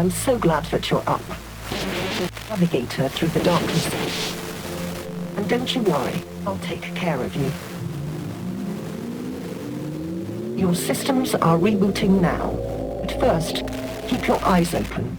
I'm so glad that you're up. Navigator through the darkness. And don't you worry, I'll take care of you. Your systems are rebooting now. But first, keep your eyes open.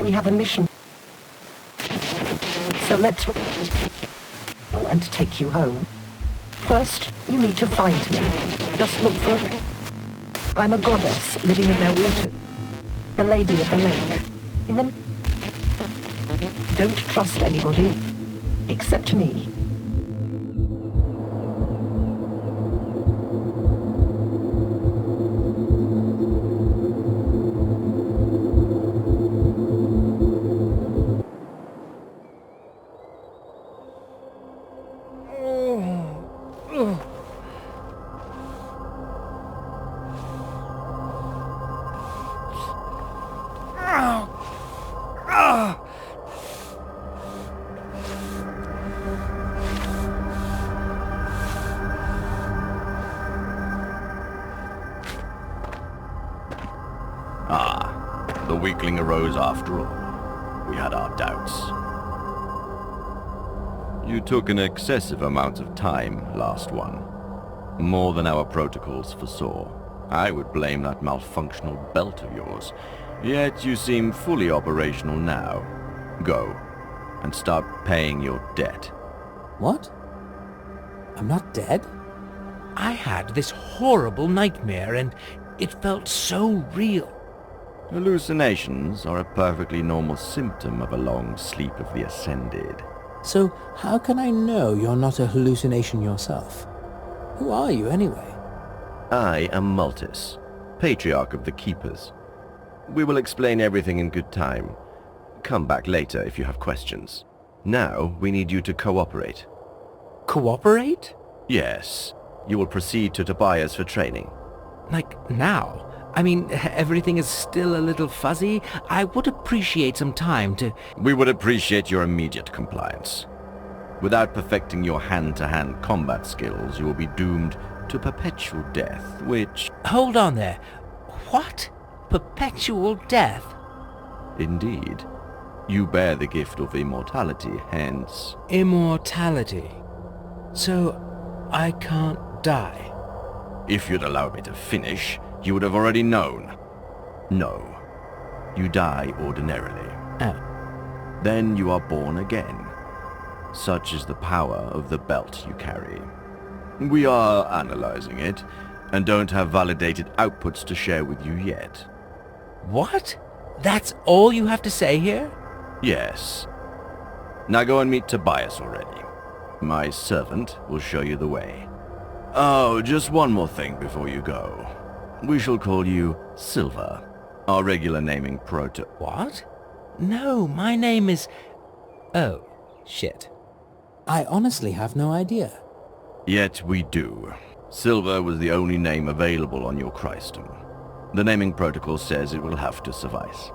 We have a mission. So let's and take you home. First, you need to find me. Just look for me. I'm a goddess living in their water. The Lady of the Lake. In them. Don't trust anybody. Except me. The weakling arose after all. We had our doubts. You took an excessive amount of time, last one. More than our protocols foresaw. I would blame that malfunctional belt of yours. Yet you seem fully operational now. Go, and start paying your debt. What? I'm not dead? I had this horrible nightmare and it felt so real. Hallucinations are a perfectly normal symptom of a long sleep of the Ascended. So how can I know you're not a hallucination yourself? Who are you anyway? I am Multis, Patriarch of the Keepers. We will explain everything in good time. Come back later if you have questions. Now we need you to cooperate. Cooperate? Yes. You will proceed to Tobias for training. Like now? I mean, everything is still a little fuzzy. I would appreciate some time to... We would appreciate your immediate compliance. Without perfecting your hand-to-hand combat skills, you will be doomed to perpetual death, which... Hold on there. What? Perpetual death? Indeed. You bear the gift of immortality, hence... Immortality. So, I can't die. If you'd allowed me to finish, you would have already known. No. You die ordinarily. Oh. Then you are born again. Such is the power of the belt you carry. We are analyzing it, and don't have validated outputs to share with you yet. What? That's all you have to say here? Yes. Now go and meet Tobias already. My servant will show you the way. Oh, just one more thing before you go. We shall call you Silver, our regular naming What? No, my name is... Oh, shit. I honestly have no idea. Yet we do. Silver was the only name available on your Christum. The naming protocol says it will have to suffice.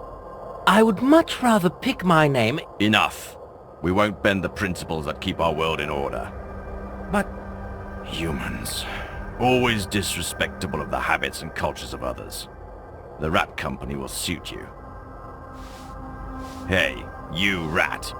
I would much rather pick my name... Enough! We won't bend the principles that keep our world in order. But... Humans. Always disrespectful of the habits and cultures of others. The rat company will suit you. Hey, you rat.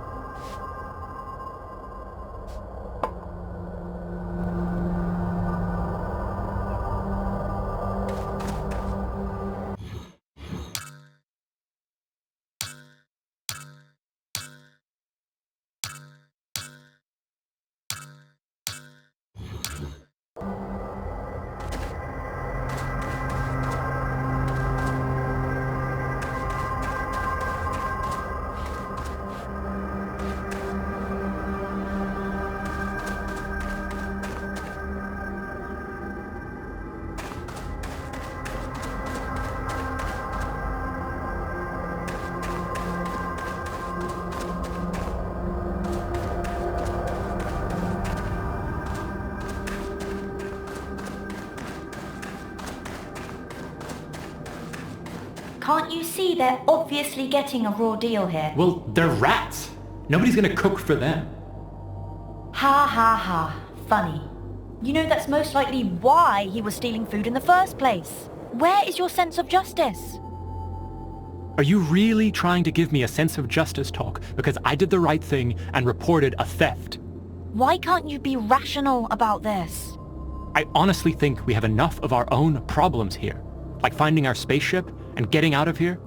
Can't you see they're obviously getting a raw deal here? Well, they're rats. Nobody's gonna cook for them. Ha ha ha. Funny. You know that's most likely why he was stealing food in the first place. Where is your sense of justice? Are you really trying to give me a sense of justice talk because I did the right thing and reported a theft? Why can't you be rational about this? I honestly think we have enough of our own problems here, like finding our spaceship and getting out of here.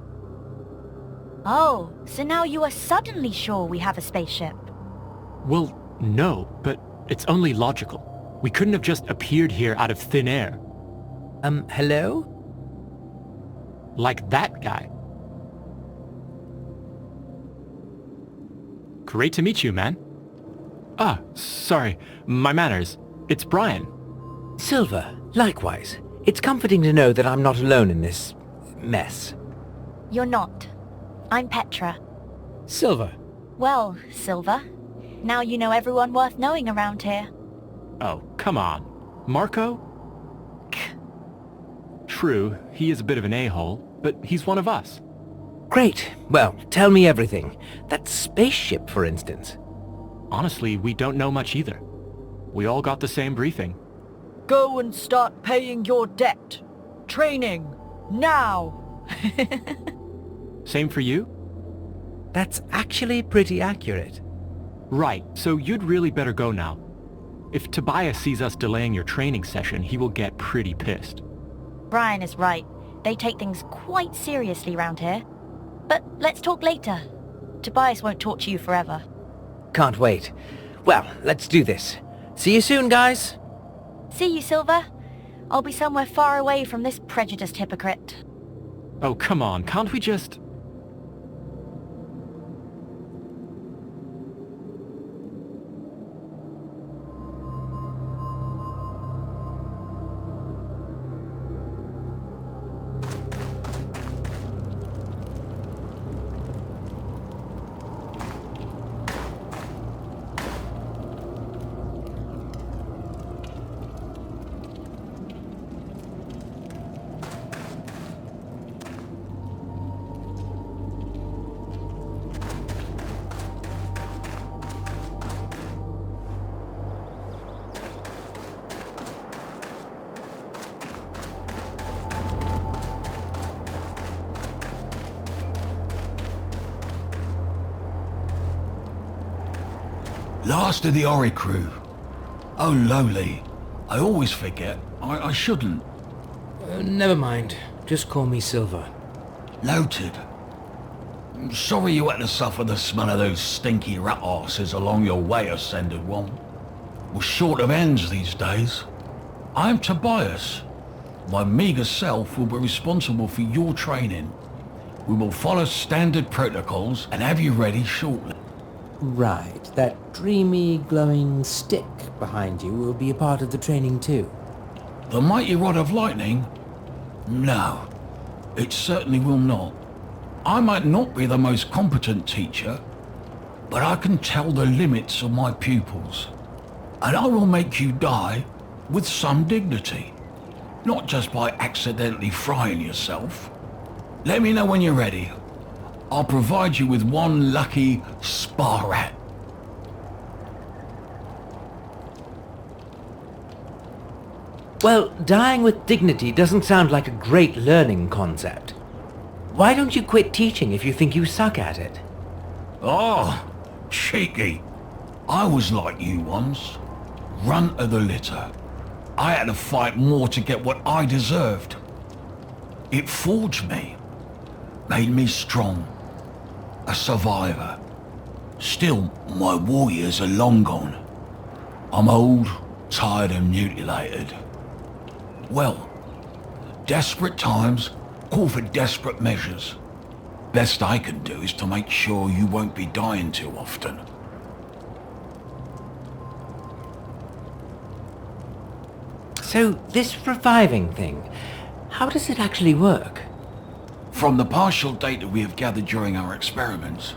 Oh, so now you are suddenly sure we have a spaceship? Well, no, but it's only logical. We couldn't have just appeared here out of thin air. Hello? Like that guy. Great to meet you, man. Ah, sorry, my manners. It's Brian. Silver, likewise. It's comforting to know that I'm not alone in this... mess. You're not. I'm Petra. Silver. Well, Silver, now you know everyone worth knowing around here. Oh, come on. Marco? True, he is a bit of an a-hole, but he's one of us. Great. Well, tell me everything. That spaceship, for instance. Honestly, we don't know much either. We all got the same briefing. Go and start paying your debt. Training. Now. Same for you? That's actually pretty accurate. Right, so you'd really better go now. If Tobias sees us delaying your training session, he will get pretty pissed. Brian is right. They take things quite seriously round here. But let's talk later. Tobias won't torture you forever. Can't wait. Well, let's do this. See you soon, guys. See you, Silver. I'll be somewhere far away from this prejudiced hypocrite. Oh, come on, can't we just... Last of the Oricru. Oh, lowly. I always forget. I shouldn't. Never mind. Just call me Silver. Noted. I'm sorry you had to suffer the smell of those stinky rat arses along your way, Ascended One. We're short of hands these days. I'm Tobias. My meagre self will be responsible for your training. We will follow standard protocols and have you ready shortly. Right, that dreamy, glowing stick behind you will be a part of the training too. The mighty rod of lightning? No, it certainly will not. I might not be the most competent teacher, but I can tell the limits of my pupils. And I will make you die with some dignity, not just by accidentally frying yourself. Let me know when you're ready. I'll provide you with one lucky spa rat. Well, dying with dignity doesn't sound like a great learning concept. Why don't you quit teaching if you think you suck at it? Oh, cheeky. I was like you once. Runt of the litter. I had to fight more to get what I deserved. It forged me. Made me strong. A survivor. Still, my war years are long gone. I'm old, tired and mutilated. Well, desperate times call for desperate measures. Best I can do is to make sure you won't be dying too often. So, this reviving thing, how does it actually work? From the partial data we have gathered during our experiments,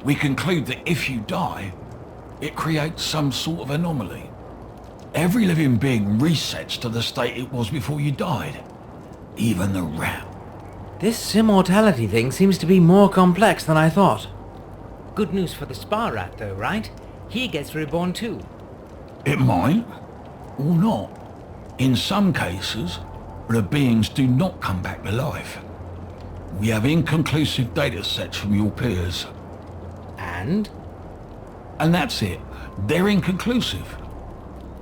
we conclude that if you die, it creates some sort of anomaly. Every living being resets to the state it was before you died. Even the rat. This immortality thing seems to be more complex than I thought. Good news for the spa rat though, right? He gets reborn too. It might, or not. In some cases, the beings do not come back to life. We have inconclusive data sets from your peers. And? And that's it. They're inconclusive.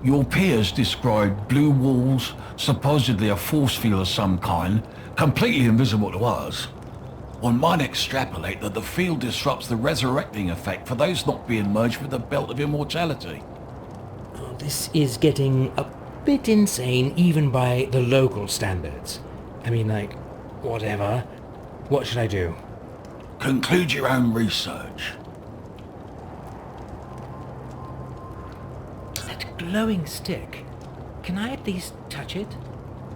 Your peers described blue walls, supposedly a force field of some kind, completely invisible to us. One might extrapolate that the field disrupts the resurrecting effect for those not being merged with the belt of immortality. Oh, this is getting a bit insane even by the local standards. I mean, like, whatever. What should I do? Conclude your own research. That glowing stick. Can I at least touch it?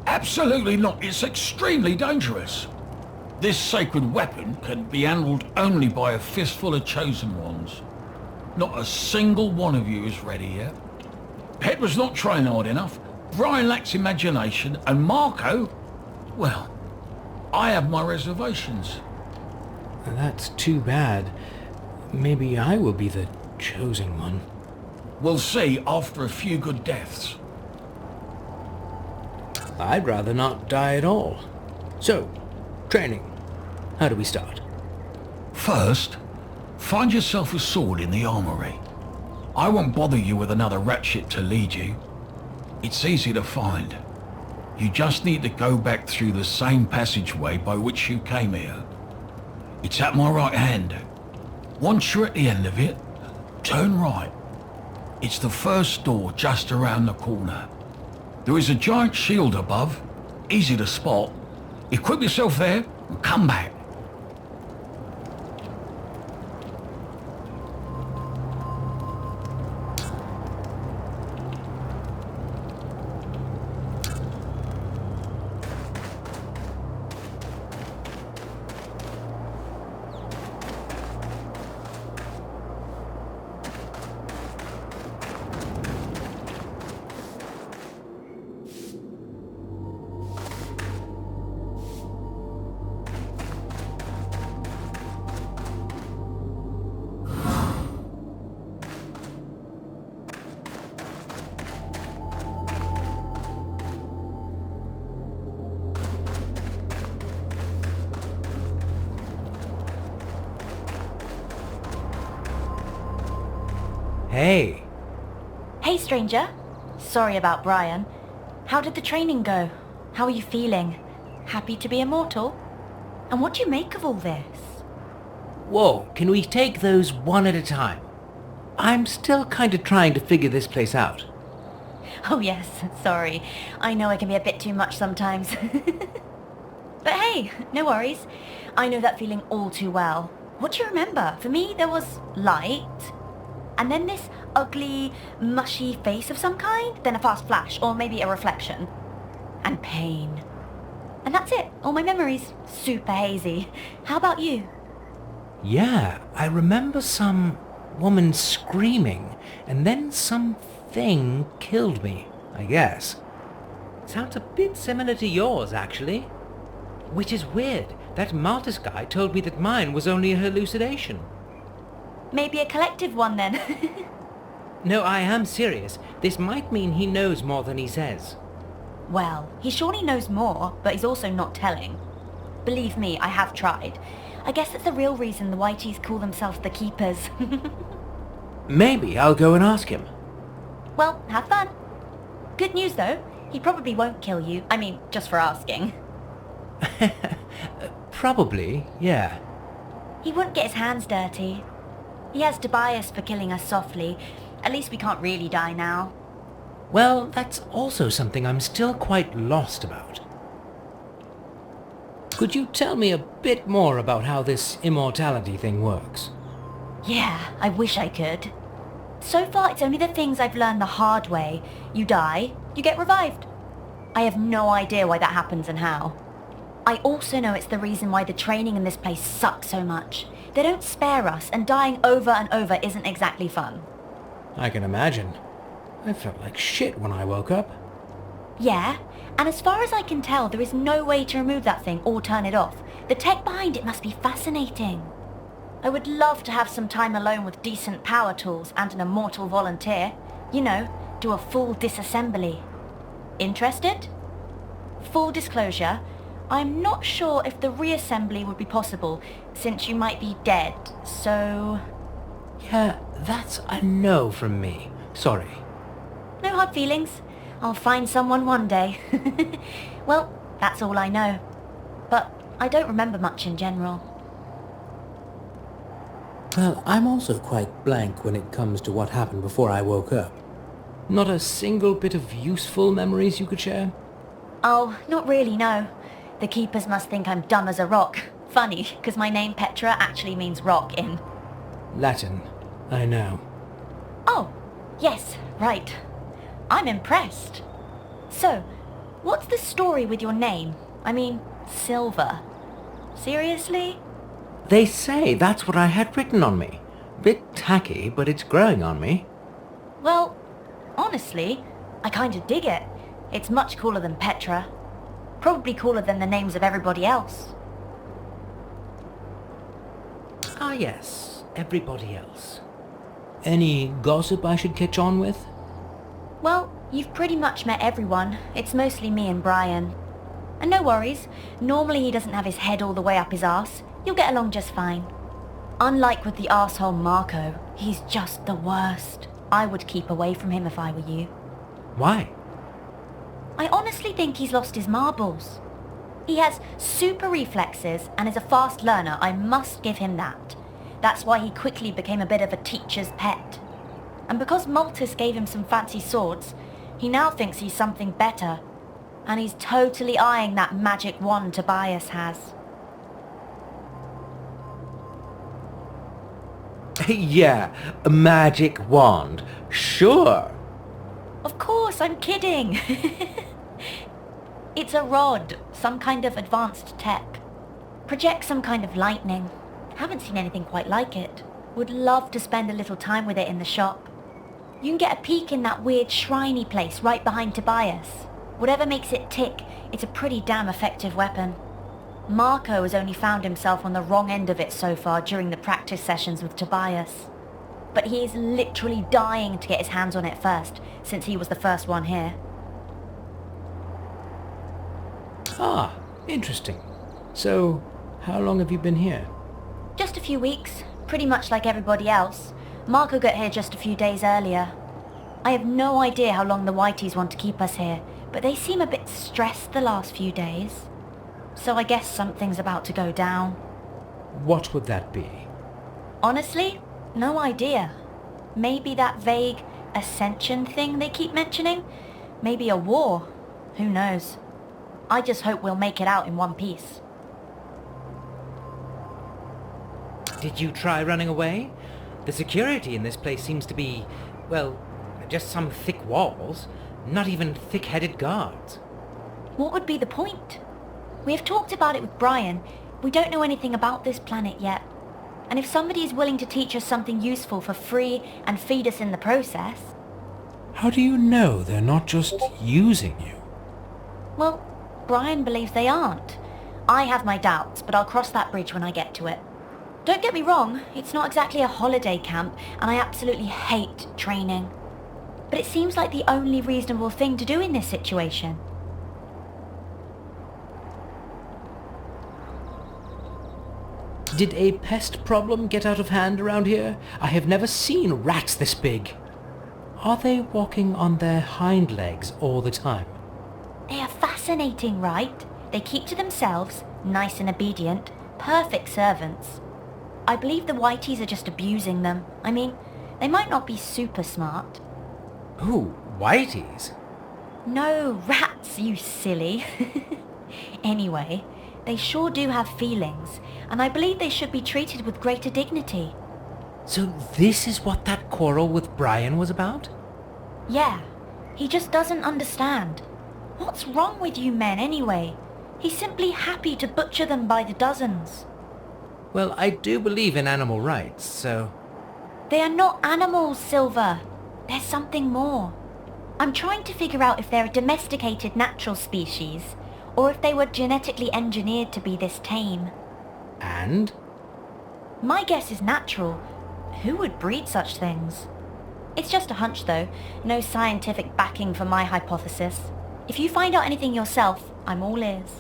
Absolutely not. It's extremely dangerous. This sacred weapon can be handled only by a fistful of chosen ones. Not a single one of you is ready yet. Pet was not trying hard enough. Brian lacks imagination, and Marco, well, I have my reservations. That's too bad. Maybe I will be the chosen one. We'll see after a few good deaths. I'd rather not die at all. So, training. How do we start? First, find yourself a sword in the armory. I won't bother you with another rat ship to lead you. It's easy to find. You just need to go back through the same passageway by which you came here. It's at my right hand. Once you're at the end of it, turn right. It's the first door just around the corner. There is a giant shield above, easy to spot. Equip yourself there and come back. Hey. Hey, stranger. Sorry about Brian. How did the training go? How are you feeling? Happy to be immortal? And what do you make of all this? Whoa, can we take those one at a time? I'm still kind of trying to figure this place out. Oh yes, sorry. I know I can be a bit too much sometimes. But hey, no worries. I know that feeling all too well. What do you remember? For me, there was light, and then this ugly, mushy face of some kind, then a fast flash, or maybe a reflection. And pain. And that's it. All my memories. Super hazy. How about you? Yeah, I remember some woman screaming, and then something killed me, I guess. Sounds a bit similar to yours, actually. Which is weird. That Maltus guy told me that mine was only a hallucination. Maybe a collective one then. No, I am serious. This might mean he knows more than he says. Well, he surely knows more, but he's also not telling. Believe me, I have tried. I guess that's the real reason the Whiteys call themselves the Keepers. Maybe I'll go and ask him. Well, have fun. Good news though, he probably won't kill you. I mean, just for asking. Probably, yeah. He wouldn't get his hands dirty. He has Tobias for killing us softly. At least we can't really die now. Well, that's also something I'm still quite lost about. Could you tell me a bit more about how this immortality thing works? Yeah, I wish I could. So far, it's only the things I've learned the hard way. You die, you get revived. I have no idea why that happens and how. I also know it's the reason why the training in this place sucks so much. They don't spare us, and dying over and over isn't exactly fun. I can imagine. I felt like shit when I woke up. Yeah, and as far as I can tell, there is no way to remove that thing or turn it off. The tech behind it must be fascinating. I would love to have some time alone with decent power tools and an immortal volunteer. You know, do a full disassembly. Interested? Full disclosure, I'm not sure if the reassembly would be possible, since you might be dead, so... Yeah, that's a no from me. Sorry. No hard feelings. I'll find someone one day. Well, that's all I know. But I don't remember much in general. Well, I'm also quite blank when it comes to what happened before I woke up. Not a single bit of useful memories you could share? Oh, not really, no. The Keepers must think I'm dumb as a rock. Funny, because my name Petra actually means rock in... Latin, I know. Oh, yes, right. I'm impressed. So, what's the story with your name? I mean, Silver. Seriously? They say that's what I had written on me. Bit tacky, but it's growing on me. Well, honestly, I kind of dig it. It's much cooler than Petra. Probably cooler than the names of everybody else. Ah yes, everybody else. Any gossip I should catch on with? Well, you've pretty much met everyone. It's mostly me and Brian. And no worries, normally he doesn't have his head all the way up his arse. You'll get along just fine. Unlike with the arsehole Marco, he's just the worst. I would keep away from him if I were you. Why? I honestly think he's lost his marbles. He has super reflexes and is a fast learner, I must give him that. That's why he quickly became a bit of a teacher's pet. And because Maltus gave him some fancy swords, he now thinks he's something better. And he's totally eyeing that magic wand Tobias has. Yeah, a magic wand. Sure. Of course, I'm kidding. It's a rod, some kind of advanced tech. Projects some kind of lightning. Haven't seen anything quite like it. Would love to spend a little time with it in the shop. You can get a peek in that weird shriny place right behind Tobias. Whatever makes it tick, it's a pretty damn effective weapon. Marco has only found himself on the wrong end of it so far during the practice sessions with Tobias. But he is literally dying to get his hands on it first, since he was the first one here. Ah, interesting. So, how long have you been here? Just a few weeks, pretty much like everybody else. Marco got here just a few days earlier. I have no idea how long the Whiteys want to keep us here, but they seem a bit stressed the last few days. So I guess something's about to go down. What would that be? Honestly, no idea. Maybe that vague, ascension thing they keep mentioning? Maybe a war? Who knows? I just hope we'll make it out in one piece. Did you try running away? The security in this place seems to be, well, just some thick walls, not even thick-headed guards. What would be the point? We have talked about it with Brian. We don't know anything about this planet yet. And if somebody is willing to teach us something useful for free and feed us in the process... How do you know they're not just using you? Well, Brian believes they aren't. I have my doubts, but I'll cross that bridge when I get to it. Don't get me wrong, it's not exactly a holiday camp, and I absolutely hate training. But it seems like the only reasonable thing to do in this situation. Did a pest problem get out of hand around here? I have never seen rats this big. Are they walking on their hind legs all the time? They are fascinating, right? They keep to themselves, nice and obedient, perfect servants. I believe the Whiteys are just abusing them. I mean, they might not be super smart. Ooh, Whiteys? No, rats, you silly. Anyway, they sure do have feelings, and I believe they should be treated with greater dignity. So this is what that quarrel with Brian was about? Yeah, he just doesn't understand. What's wrong with you men anyway? He's simply happy to butcher them by the dozens. Well, I do believe in animal rights, so... They are not animals, Silver. There's something more. I'm trying to figure out if they're a domesticated natural species, or if they were genetically engineered to be this tame. And? My guess is natural. Who would breed such things? It's just a hunch though, no scientific backing for my hypothesis. If you find out anything yourself, I'm all ears.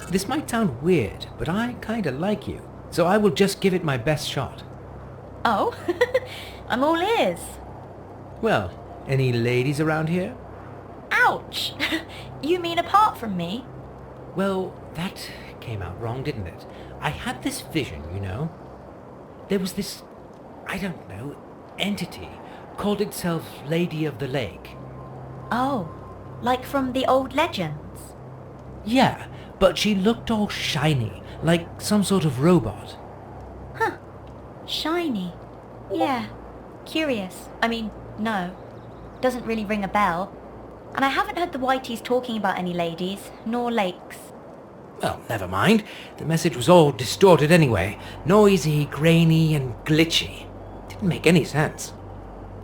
This might sound weird, but I kinda like you, so I will just give it my best shot. Oh? I'm all ears. Well, any ladies around here? Ouch! You mean apart from me? Well, that came out wrong, didn't it? I had this vision, you know. There was this, I don't know, entity, called itself Lady of the Lake. Oh, like from the old legends? Yeah, but she looked all shiny, like some sort of robot. Huh. Shiny. Yeah. Curious. I mean, no. Doesn't really ring a bell. And I haven't heard the Whiteys talking about any ladies, nor lakes. Well, never mind. The message was all distorted anyway. Noisy, grainy, and glitchy. Didn't make any sense.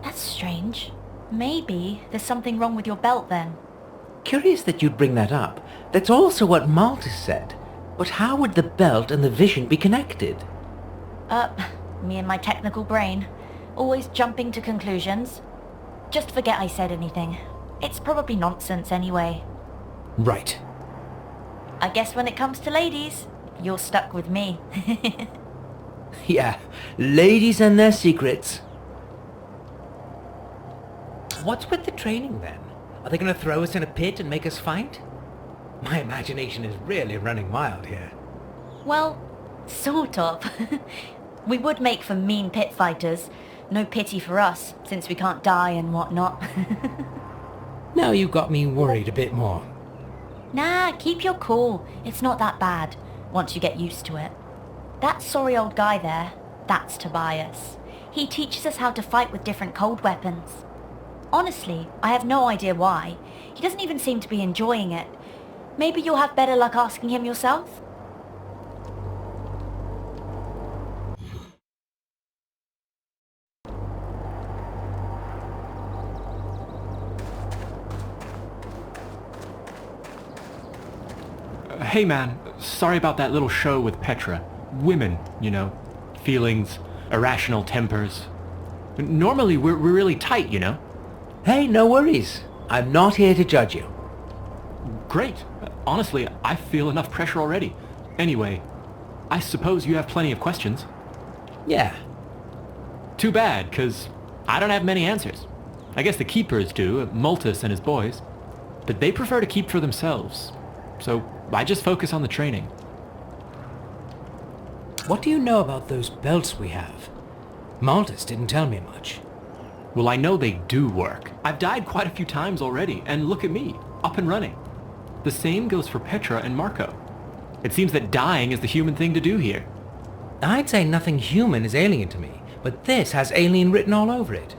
That's strange. Maybe there's something wrong with your belt then. Curious that you'd bring that up. That's also what Maltus said. But how would the belt and the vision be connected? Me and my technical brain. Always jumping to conclusions. Just forget I said anything. It's probably nonsense anyway. Right. I guess when it comes to ladies, you're stuck with me. Yeah, ladies and their secrets. What's with the training then? Are they going to throw us in a pit and make us fight? My imagination is really running wild here. Well, sort of. We would make for mean pit fighters. No pity for us, since we can't die and whatnot. Now you got me worried a bit more. Nah, keep your cool. It's not that bad, once you get used to it. That sorry old guy there, that's Tobias. He teaches us how to fight with different cold weapons. Honestly, I have no idea why. He doesn't even seem to be enjoying it. Maybe you'll have better luck asking him yourself? Hey man, sorry about that little show with Petra. Women, you know. Feelings, irrational tempers. Normally we're really tight, you know. Hey, no worries. I'm not here to judge you. Great. Honestly, I feel enough pressure already. Anyway, I suppose you have plenty of questions. Yeah. Too bad, 'cause I don't have many answers. I guess the keepers do, Maltus and his boys. But they prefer to keep for themselves. So I just focus on the training. What do you know about those belts we have? Maltus didn't tell me much. Well, I know they do work. I've died quite a few times already, and look at me, up and running. The same goes for Petra and Marco. It seems that dying is the human thing to do here. I'd say nothing human is alien to me, but this has alien written all over it.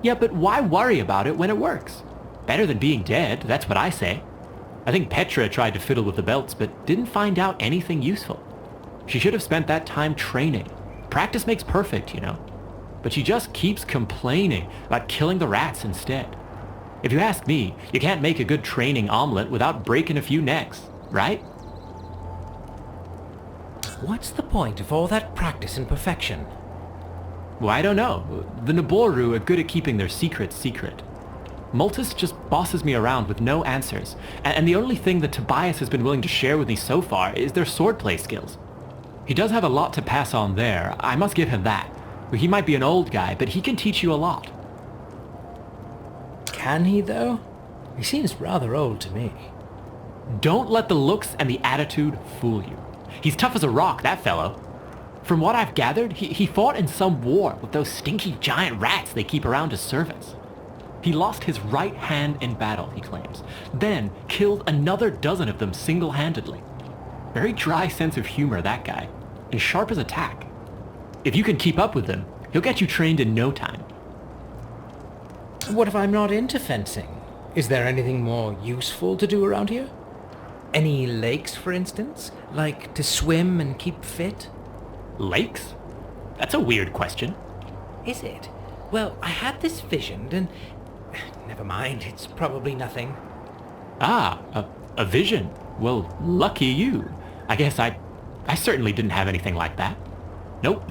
Yeah, but why worry about it when it works? Better than being dead, that's what I say. I think Petra tried to fiddle with the belts, but didn't find out anything useful. She should have spent that time training. Practice makes perfect, you know. But she just keeps complaining about killing the rats instead. If you ask me, you can't make a good training omelet without breaking a few necks, right? What's the point of all that practice and perfection? Well, I don't know. The Naboru are good at keeping their secrets secret. Maltus just bosses me around with no answers, and the only thing that Tobias has been willing to share with me so far is their swordplay skills. He does have a lot to pass on there, I must give him that. He might be an old guy, but he can teach you a lot. Can he, though? He seems rather old to me. Don't let the looks and the attitude fool you. He's tough as a rock, that fellow. From what I've gathered, he fought in some war with those stinky giant rats they keep around his servants. He lost his right hand in battle, he claims, then killed another dozen of them single-handedly. Very dry sense of humor, that guy, and sharp as a tack. If you can keep up with him, he'll get you trained in no time. What if I'm not into fencing? Is there anything more useful to do around here? Any lakes, for instance? Like to swim and keep fit? Lakes? That's a weird question. Is it? Well, I had this vision and... Never mind, it's probably nothing. Ah, a vision. Well, lucky you. I guess I certainly didn't have anything like that. Nope.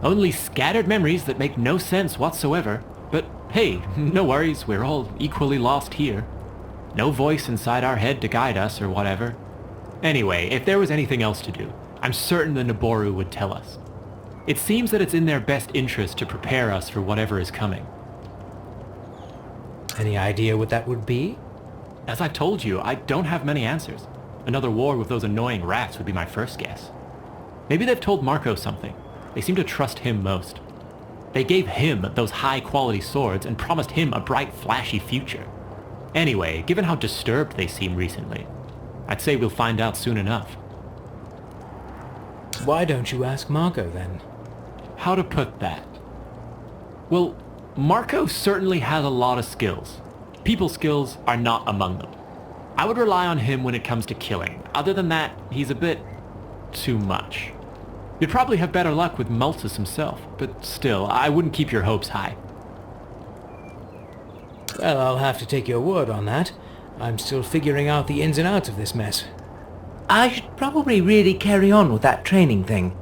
Only scattered memories that make no sense whatsoever. But hey, no worries, we're all equally lost here. No voice inside our head to guide us or whatever. Anyway, if there was anything else to do, I'm certain the Naboru would tell us. It seems that it's in their best interest to prepare us for whatever is coming. Any idea what that would be? As I've told you, I don't have many answers. Another war with those annoying rats would be my first guess. Maybe they've told Marco something. They seem to trust him most. They gave him those high-quality swords and promised him a bright, flashy future. Anyway, given how disturbed they seem recently, I'd say we'll find out soon enough. Why don't you ask Marco, then? How to put that? Well, Marco certainly has a lot of skills. People skills are not among them. I would rely on him when it comes to killing. Other than that, he's a bit too much. You'd probably have better luck with Maltus himself, but still, I wouldn't keep your hopes high. Well, I'll have to take your word on that. I'm still figuring out the ins and outs of this mess. I should probably really carry on with that training thing.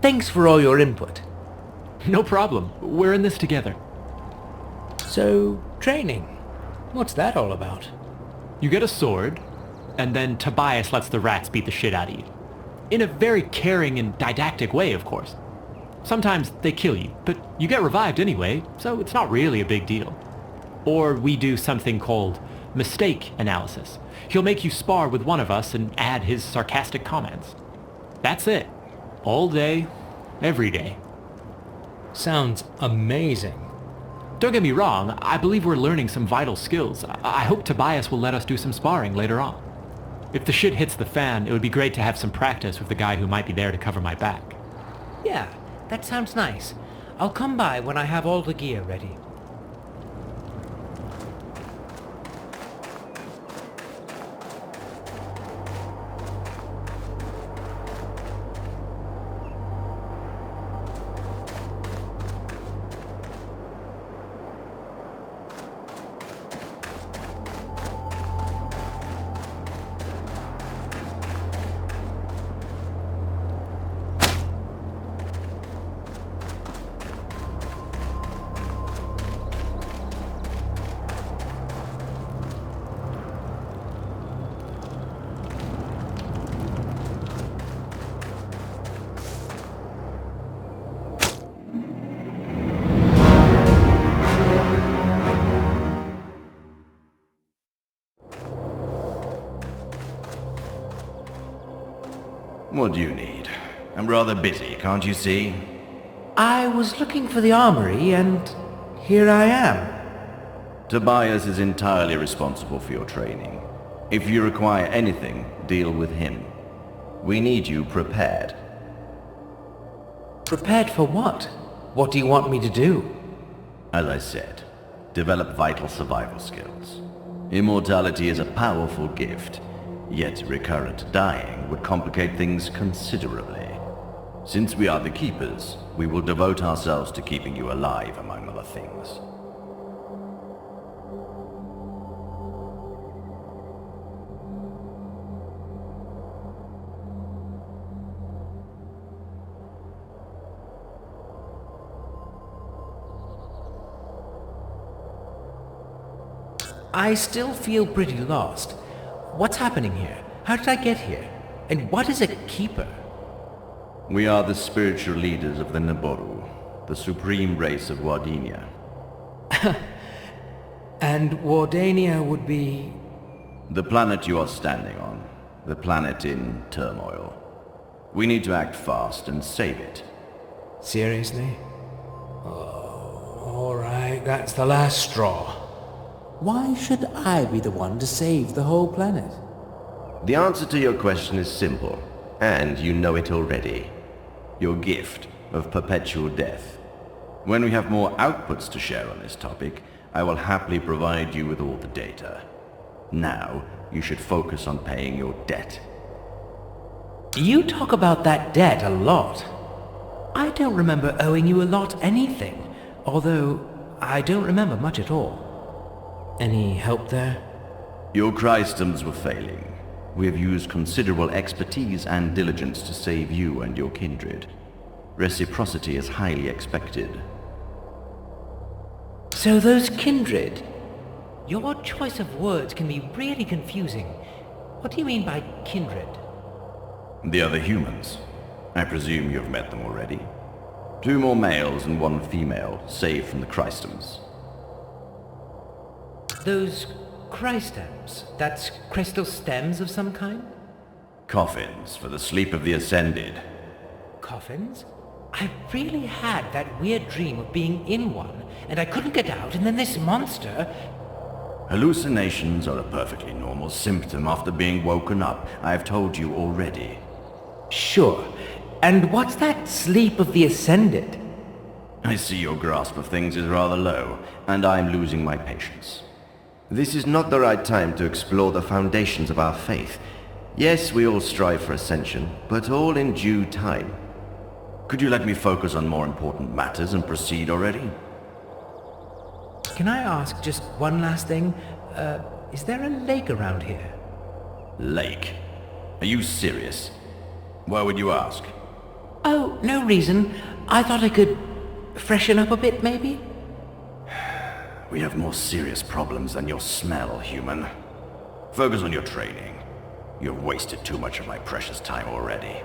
Thanks for all your input. No problem. We're in this together. So, training. What's that all about? You get a sword, and then Tobias lets the rats beat the shit out of you. In a very caring and didactic way, of course. Sometimes they kill you, but you get revived anyway, so it's not really a big deal. Or we do something called mistake analysis. He'll make you spar with one of us and add his sarcastic comments. That's it. All day, every day. Sounds amazing. Don't get me wrong, I believe we're learning some vital skills. I hope Tobias will let us do some sparring later on. If the shit hits the fan, it would be great to have some practice with the guy who might be there to cover my back. Yeah, that sounds nice. I'll come by when I have all the gear ready. What do you need? I'm rather busy, can't you see? I was looking for the armory, and here I am. Tobias is entirely responsible for your training. If you require anything, deal with him. We need you prepared. Prepared for what? What do you want me to do? As I said, develop vital survival skills. Immortality is a powerful gift, yet recurrent dying would complicate things considerably. Since we are the Keepers, we will devote ourselves to keeping you alive, among other things. I still feel pretty lost. What's happening here? How did I get here? And what is a Keeper? We are the spiritual leaders of the Naboru, the supreme race of Wardinia. And Wardania would be... The planet you are standing on. The planet in turmoil. We need to act fast and save it. Seriously? Oh, alright, that's the last straw. Why should I be the one to save the whole planet? The answer to your question is simple, and you know it already. Your gift of perpetual death. When we have more outputs to share on this topic, I will happily provide you with all the data. Now, you should focus on paying your debt. You talk about that debt a lot. I don't remember owing you a lot anything, although I don't remember much at all. Any help there? Your Christums were failing. We have used considerable expertise and diligence to save you and your kindred. Reciprocity is highly expected. So those kindred... Your choice of words can be really confusing. What do you mean by kindred? The other humans. I presume you have met them already. 2 more males and 1 female, saved from the Christums. Those Christums, that's crystal stems of some kind? Coffins for the sleep of the Ascended. Coffins? I really had that weird dream of being in one, and I couldn't get out, and then this monster... Hallucinations are a perfectly normal symptom after being woken up. I have told you already. Sure. And what's that sleep of the Ascended? I see your grasp of things is rather low, and I am losing my patience. This is not the right time to explore the foundations of our faith. Yes, we all strive for ascension, but all in due time. Could you let me focus on more important matters and proceed already? Can I ask just one last thing? Is there a lake around here? Lake? Are you serious? Why would you ask? Oh, no reason. I thought I could freshen up a bit, maybe? We have more serious problems than your smell, human. Focus on your training. You have wasted too much of my precious time already.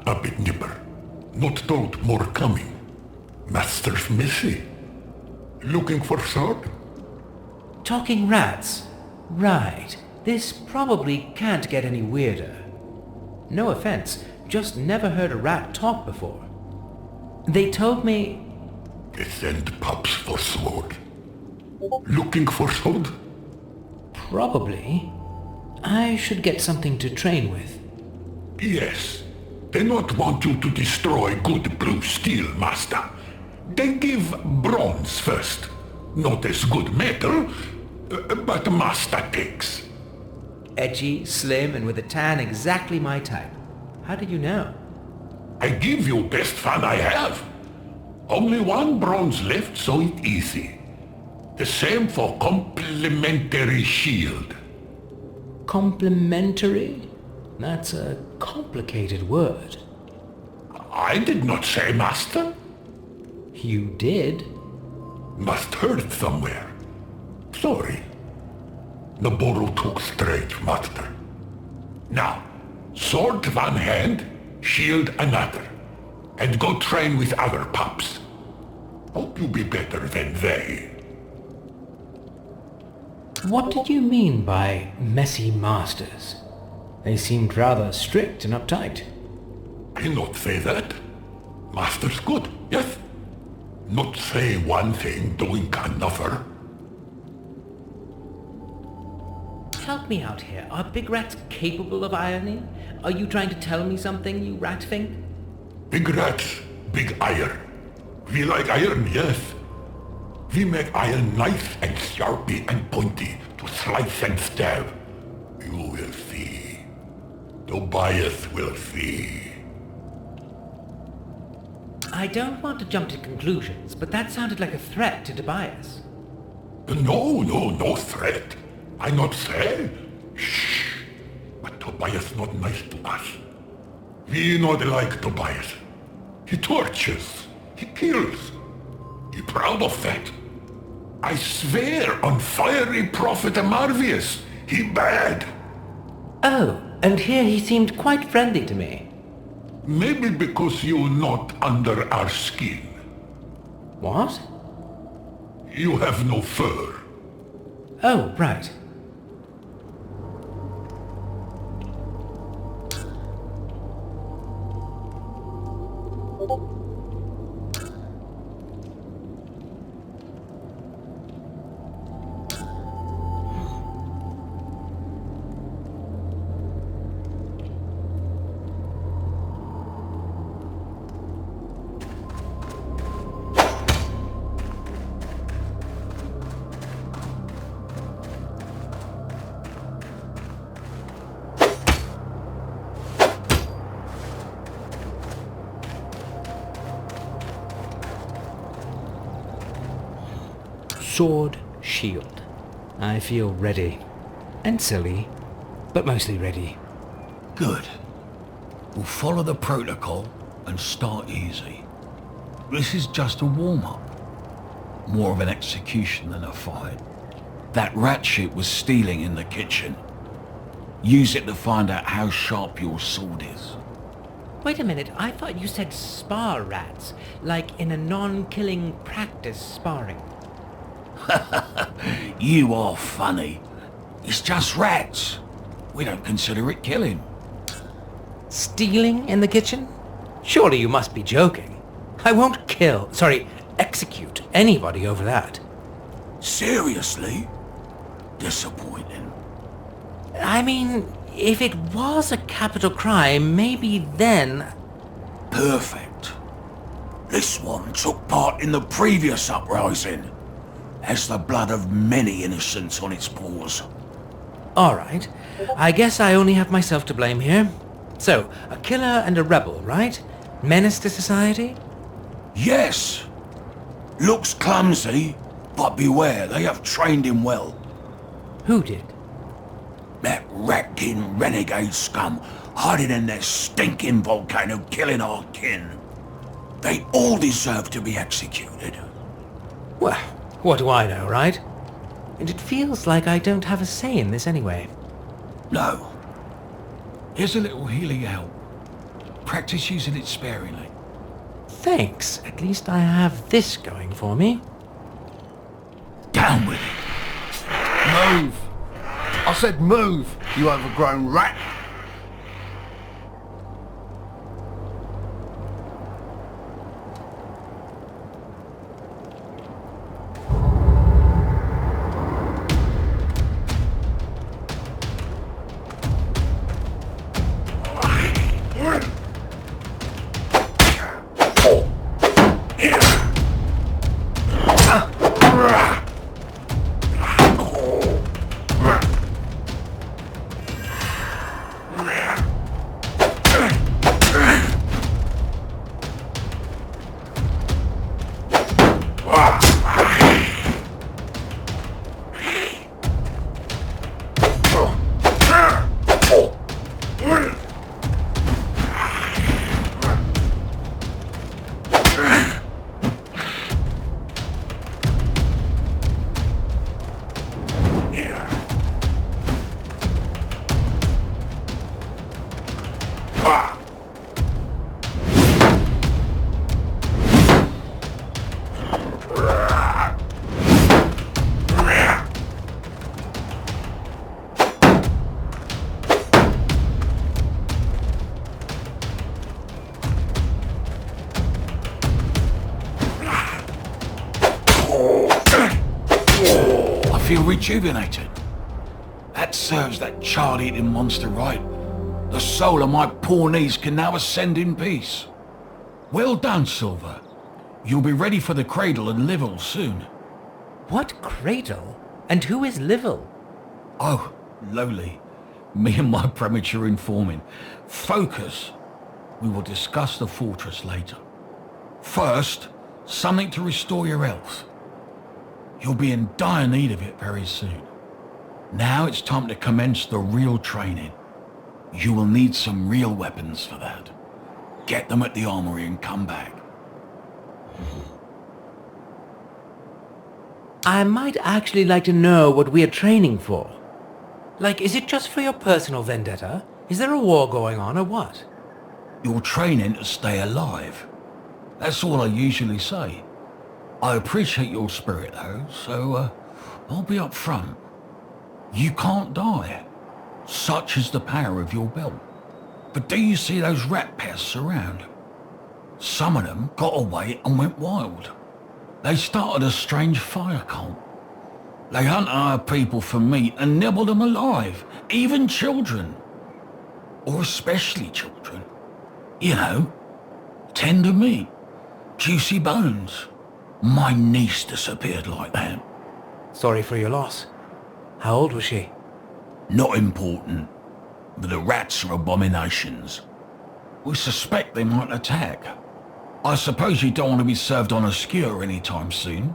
A bit nipper. Not told more coming. Master's messy. Looking for sword? Talking rats. Right. This probably can't get any weirder. No offense, just never heard a rat talk before. They told me... They send pups for sword. Looking for sword? Probably. I should get something to train with. Yes. They not want you to destroy good blue steel, master. They give bronze first. Not as good metal, but master takes. Edgy, slim, and with a tan exactly my type. How did you know? I give you best fun I have. Only 1 bronze left, so it easy. The same for complimentary shield. Complimentary? That's a complicated word. I did not say, master. You did? Must heard somewhere. Sorry. The borrow took straight, master. Now, sword one hand, shield another. And go train with other pups. Hope you be better than they. What did you mean by messy masters? They seemed rather strict and uptight. I not say that. Master's good, yes? Not say one thing, doing another. Help me out here. Are big rats capable of ironing? Are you trying to tell me something, you rat thing? Big rats, big iron. We like iron, yes. We make iron nice and sharpy and pointy to slice and stab. You will see. Tobias will see. I don't want to jump to conclusions, but that sounded like a threat to Tobias. No threat. I not say. Shh. But Tobias not nice to us. We not like Tobias. He tortures. He kills. He proud of that. I swear on fiery Prophet Marvius, he bad. Oh, and here he seemed quite friendly to me. Maybe because you not under our skin. What? You have no fur. Oh, right. Sword, shield. I feel ready. And silly, but mostly ready. Good. We'll follow the protocol and start easy. This is just a warm-up. More of an execution than a fight. That rat shit was stealing in the kitchen. Use it to find out how sharp your sword is. Wait a minute, I thought you said spar rats, like in a non-killing practice sparring. You are funny. It's just rats. We don't consider it killing. Stealing in the kitchen? Surely you must be joking. I won't execute anybody over that. Seriously? Disappointing. I mean, if it was a capital crime, maybe then... Perfect. This one took part in the previous uprising. Has the blood of many innocents on its paws. All right. I guess I only have myself to blame here. So, a killer and a rebel, right? Menace to society? Yes. Looks clumsy, but beware, they have trained him well. Who did? That rat-kin renegade scum hiding in their stinking volcano killing our kin. They all deserve to be executed. Well, what do I know, right? And it feels like I don't have a say in this anyway. No. Here's a little healing help. Practice using it sparingly. Thanks. At least I have this going for me. Down with it. Move! I said move, you overgrown rat! feel rejuvenated. That serves that child-eating monster right. The soul of my poor niece can now ascend in peace. Well done, Silver. You'll be ready for the cradle and Livel soon. What cradle? And who is Livel? Oh, lowly. Me and my premature informing. Focus. We will discuss the fortress later. First, something to restore your health. You'll be in dire need of it very soon. Now it's time to commence the real training. You will need some real weapons for that. Get them at the armory and come back. I might actually like to know what we are training for. Like, is it just for your personal vendetta? Is there a war going on or what? You're training to stay alive. That's all I usually say. I appreciate your spirit though, so I'll be up front. You can't die. Such is the power of your belt. But do you see those rat pests around? Some of them got away and went wild. They started a strange fire cult. They hunt our people for meat and nibble them alive, even children. Or especially children. You know, tender meat, juicy bones. My niece disappeared like that. Sorry for your loss. How old was she? Not important, but the rats are abominations. We suspect they might attack. I suppose you don't want to be served on a skewer anytime soon.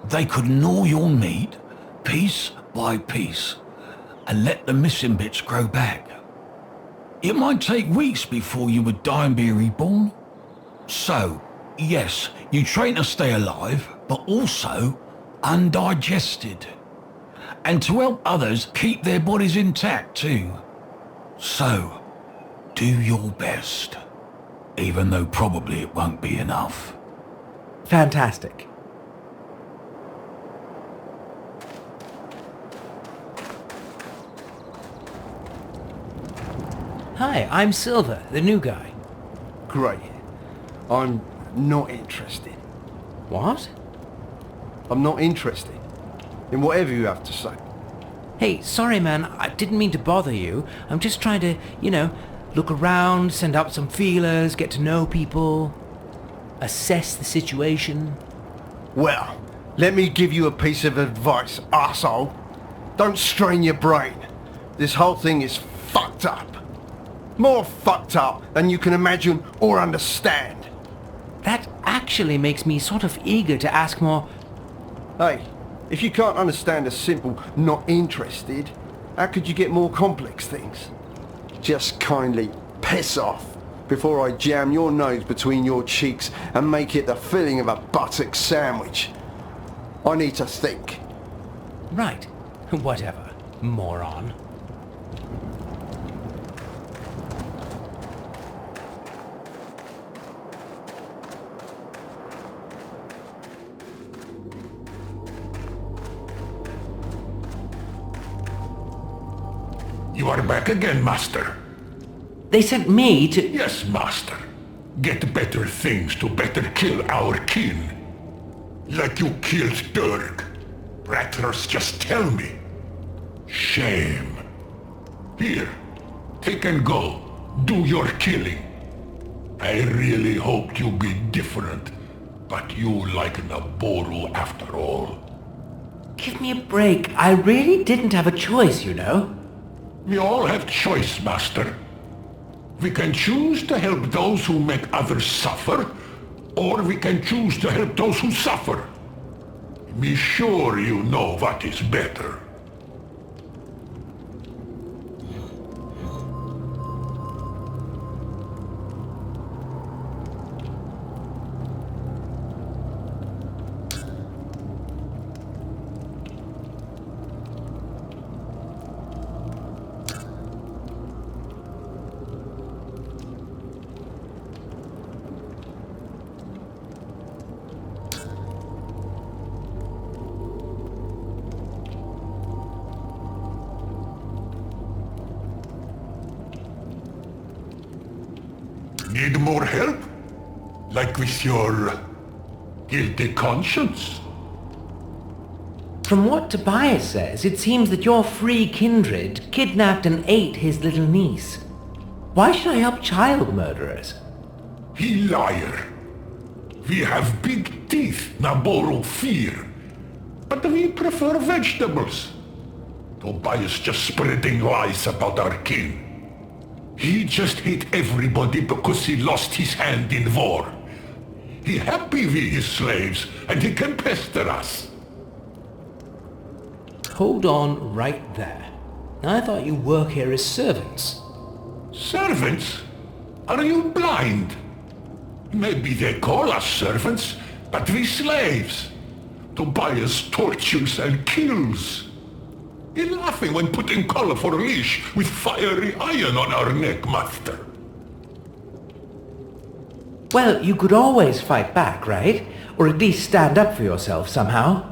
They could gnaw your meat, piece by piece, and let the missing bits grow back. It might take weeks before you would die and be reborn. So, yes, you train to stay alive, but also undigested. And to help others keep their bodies intact too. So, do your best. Even though probably it won't be enough. Fantastic. Hi, I'm Silver, the new guy. Great. I'm not interested. What? I'm not interested in whatever you have to say. Hey, sorry man, I didn't mean to bother you. I'm just trying to, look around, send out some feelers, get to know people, assess the situation. Well, let me give you a piece of advice, arsehole. Don't strain your brain. This whole thing is fucked up. More fucked up than you can imagine or understand. That actually makes me sort of eager to ask more. Hey, if you can't understand a simple not interested, how could you get more complex things? Just kindly piss off before I jam your nose between your cheeks and make it the filling of a buttock sandwich. I need to think. Right. Whatever, moron. You are back again, Master. They sent me to... Yes, Master. Get better things to better kill our kin. Like you killed Dirk. Rattlers just tell me. Shame. Here, take and go. Do your killing. I really hoped you'd be different, but you like Naboru after all. Give me a break. I really didn't have a choice, We all have choice, Master. We can choose to help those who make others suffer, or we can choose to help those who suffer. Be sure you know what is better. Need more help? Like with your guilty conscience? From what Tobias says, it seems that your free kindred kidnapped and ate his little niece. Why should I help child murderers? He liar. We have big teeth, now borrow fear. But we prefer vegetables. Tobias just spreading lies about our kin. He just hate everybody because he lost his hand in war. He happy we his slaves, and he can pester us. Hold on right there. I thought you work here as servants. Servants? Are you blind? Maybe they call us servants, but we slaves. Tobias tortures and kills. He laughing when putting collar for a leash with fiery iron on our neck, master. Well, you could always fight back, right? Or at least stand up for yourself somehow.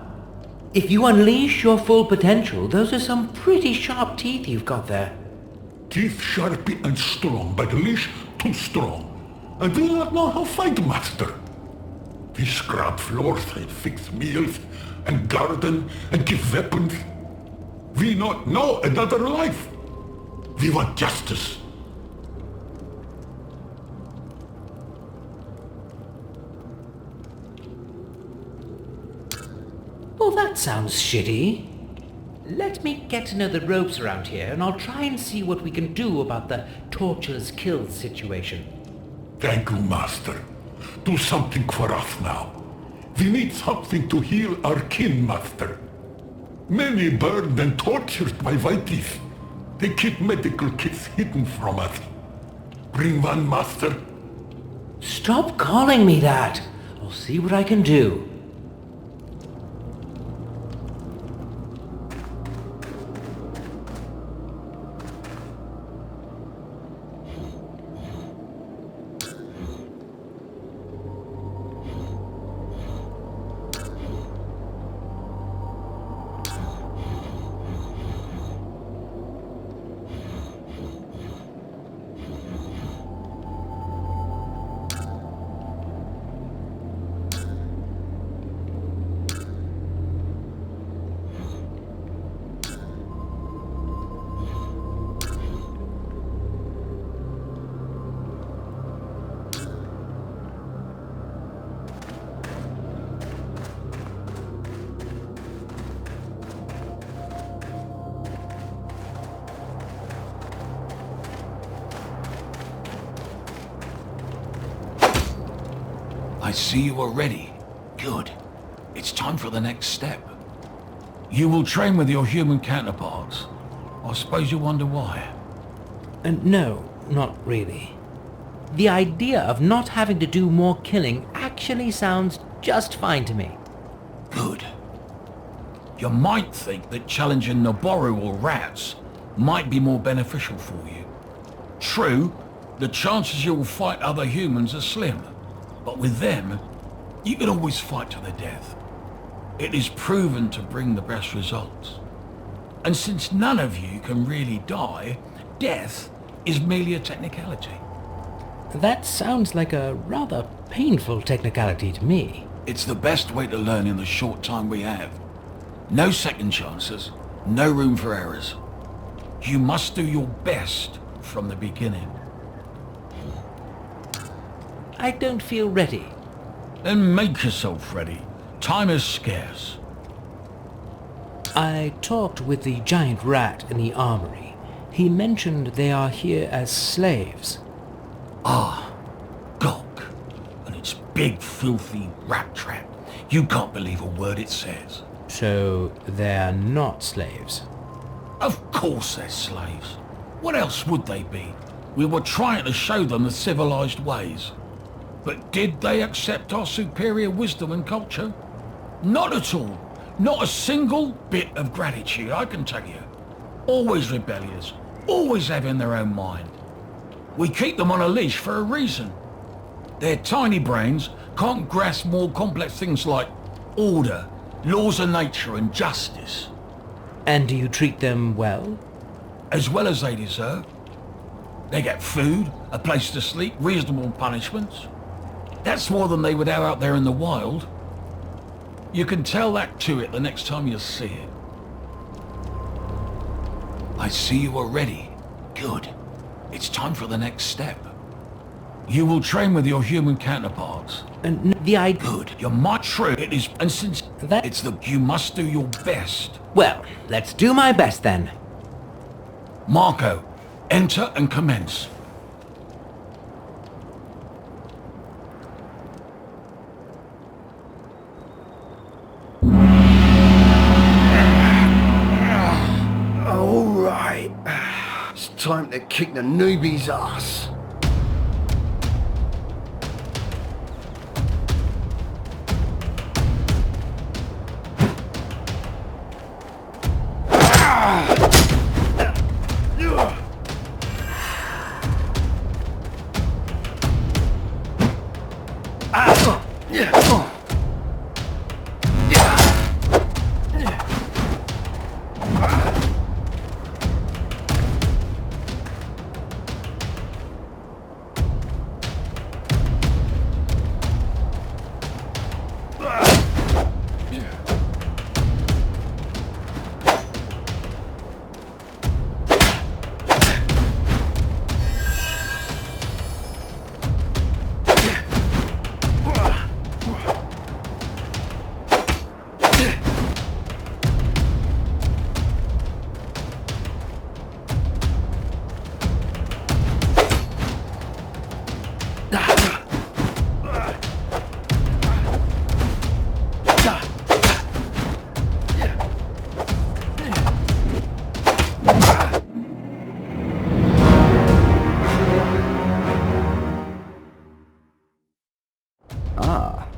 If you unleash your full potential, those are some pretty sharp teeth you've got there. Teeth sharp and strong, but leash too strong. And we not know how fight, master. We scrub floors and fix meals and garden and give weapons. We not know another life. We want justice. Well, that sounds shitty. Let me get to know the ropes around here, and I'll try and see what we can do about the torturers killed situation. Thank you, master. Do something for us now. We need something to heal our kin, master. Many burned and tortured by whiteys. They keep medical kits hidden from us. Bring one, master. Stop calling me that. I'll see what I can do. I see you are ready. Good. It's time for the next step. You will train with your human counterparts. I suppose you wonder why. No, not really. The idea of not having to do more killing actually sounds just fine to me. Good. You might think that challenging Naboru or rats might be more beneficial for you. True, the chances you will fight other humans are slim. But with them, you can always fight to the death. It is proven to bring the best results. And since none of you can really die, death is merely a technicality. That sounds like a rather painful technicality to me. It's the best way to learn in the short time we have. No second chances, no room for errors. You must do your best from the beginning. I don't feel ready. Then make yourself ready. Time is scarce. I talked with the giant rat in the armory. He mentioned they are here as slaves. Ah, gawk. And its big, filthy rat trap. You can't believe a word it says. So they're not slaves? Of course they're slaves. What else would they be? We were trying to show them the civilized ways. But did they accept our superior wisdom and culture? Not at all. Not a single bit of gratitude, I can tell you. Always rebellious, always having their own mind. We keep them on a leash for a reason. Their tiny brains can't grasp more complex things like order, laws of nature and justice. And do you treat them well? As well as they deserve. They get food, a place to sleep, reasonable punishments. That's more than they would have out there in the wild. You can tell that to it the next time you see it. I see you are ready. Good. It's time for the next step. You will train with your human counterparts. And the idea... Good. You might true it is, and since That- it's the you must do your best. Well, let's do my best then. Marco, enter and commence. All right. It's time to kick the newbie's ass.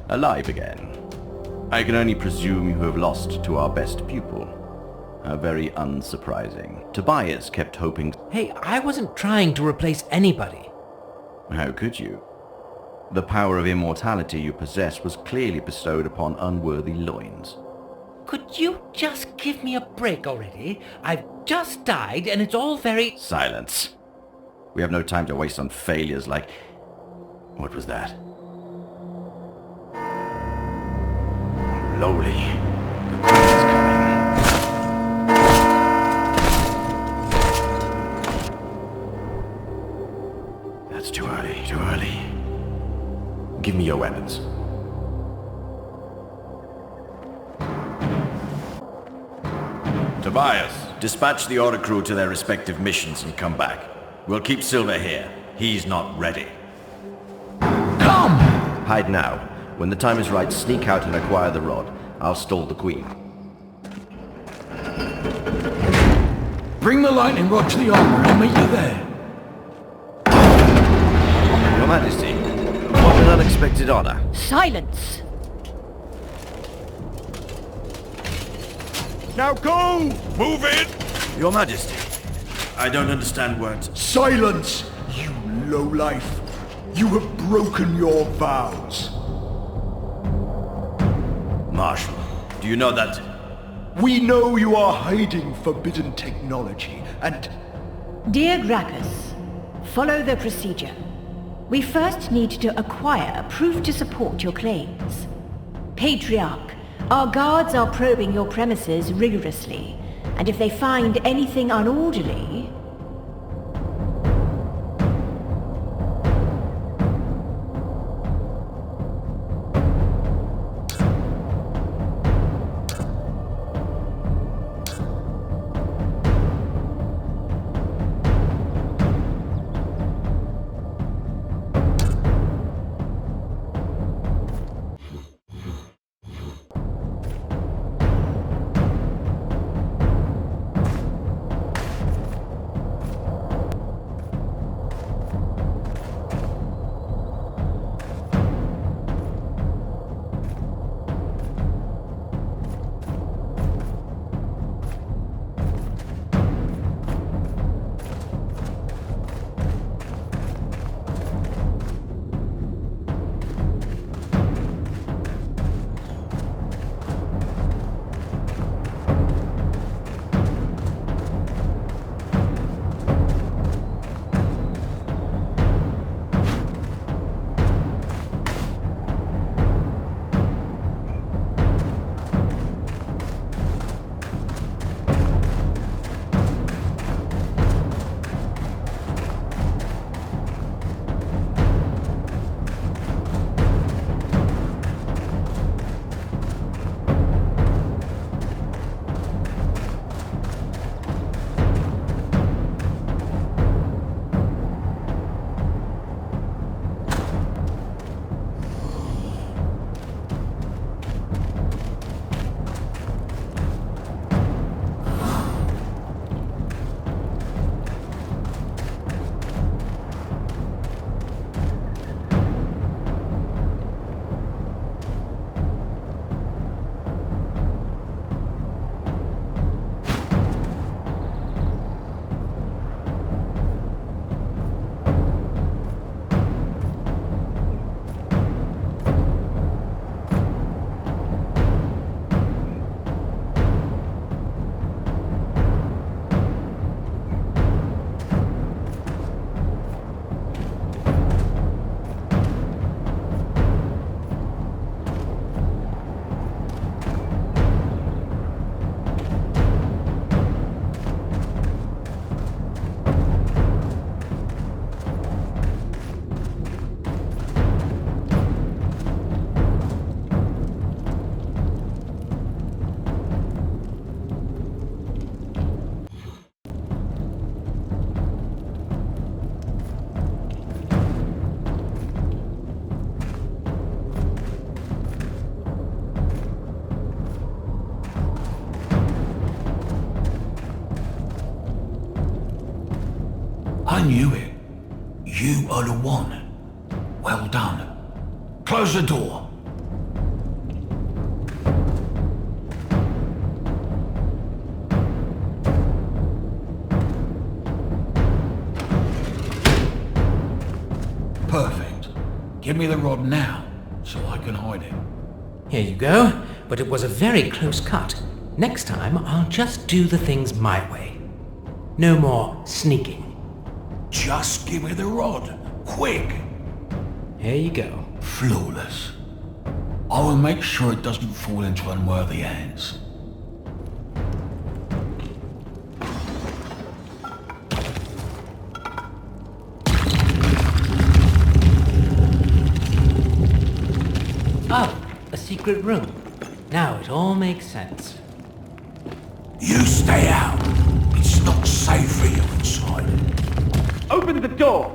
Alive again. I can only presume you have lost to our best pupil. How very unsurprising. Tobias kept hoping... Hey, I wasn't trying to replace anybody. How could you? The power of immortality you possess was clearly bestowed upon unworthy loins. Could you just give me a break already? I've just died and it's all very... Silence. We have no time to waste on failures like... What was that? Slowly. The train is coming. That's too early, too early. Give me your weapons. Tobias, dispatch the Oricru to their respective missions and come back. We'll keep Silver here. He's not ready. Come! Hide now. When the time is right, sneak out and acquire the rod. I'll stall the Queen. Bring the lightning rod to the armor. I'll meet you there. Your Majesty, what an unexpected honor. Silence! Now go! Move it! Your Majesty, I don't understand words. Silence, you lowlife. You have broken your vows. Marshal, do you know that... We know you are hiding forbidden technology, and... Dear Gracchus, follow the procedure. We first need to acquire proof to support your claims. Patriarch, our guards are probing your premises rigorously, and if they find anything unorderly... You are the one. Well done. Close the door. Perfect. Give me the rod now, so I can hide it. Here you go, but it was a very close cut. Next time, I'll just do the things my way. No more sneaking. Just give me the rod. Quick! Here you go. Flawless. I will make sure it doesn't fall into unworthy hands. Oh, a secret room. Now it all makes sense. You stay out. It's not safe for you inside. Open the door!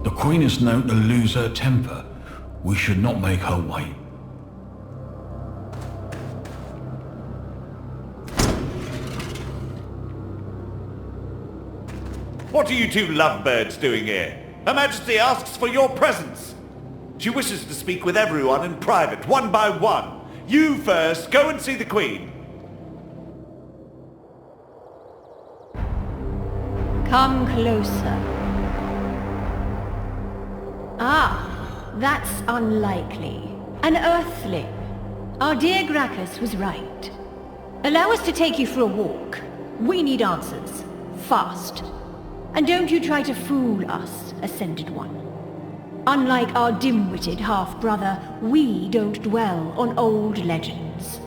The Queen is known to lose her temper. We should not make her wait. What are you two lovebirds doing here? Her Majesty asks for your presence. She wishes to speak with everyone in private, one by one. You first, go and see the Queen. Come closer. Ah, that's unlikely. An Earthling. Our dear Gracchus was right. Allow us to take you for a walk. We need answers. Fast. And don't you try to fool us, Ascended One. Unlike our dim-witted half-brother, we don't dwell on old legends.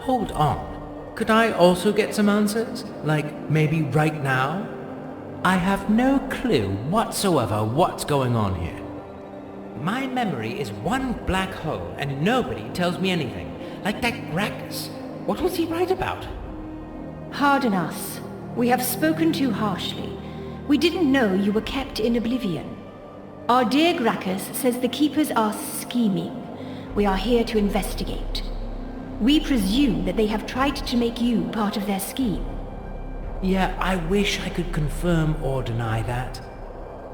Hold on. Could I also get some answers? Like, maybe right now? I have no clue whatsoever what's going on here. My memory is one black hole and nobody tells me anything. Like that Gracchus. What was he right about? Pardon us. We have spoken too harshly. We didn't know you were kept in oblivion. Our dear Gracchus says the Keepers are scheming. We are here to investigate. We presume that they have tried to make you part of their scheme. Yeah, I wish I could confirm or deny that.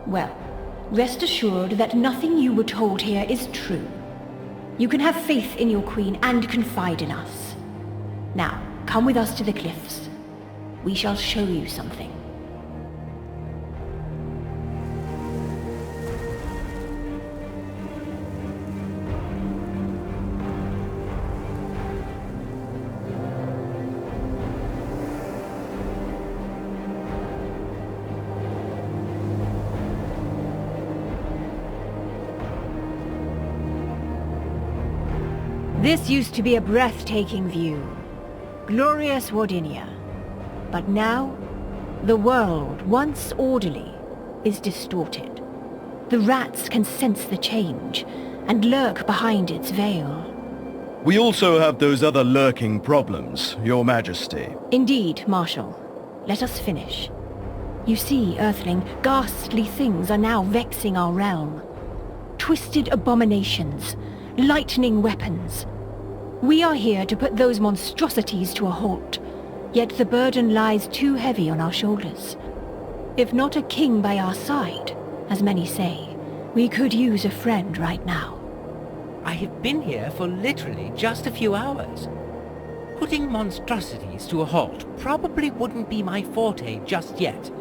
Well, rest assured that nothing you were told here is true. You can have faith in your queen and confide in us. Now, come with us to the cliffs. We shall show you something. This used to be a breathtaking view. Glorious Wardinia. But now, the world, once orderly, is distorted. The rats can sense the change, and lurk behind its veil. We also have those other lurking problems, Your Majesty. Indeed, Marshal. Let us finish. You see, Earthling, ghastly things are now vexing our realm. Twisted abominations, lightning weapons. We are here to put those monstrosities to a halt, yet the burden lies too heavy on our shoulders. If not a king by our side, as many say, we could use a friend right now. I have been here for literally just a few hours. Putting monstrosities to a halt probably wouldn't be my forte just yet.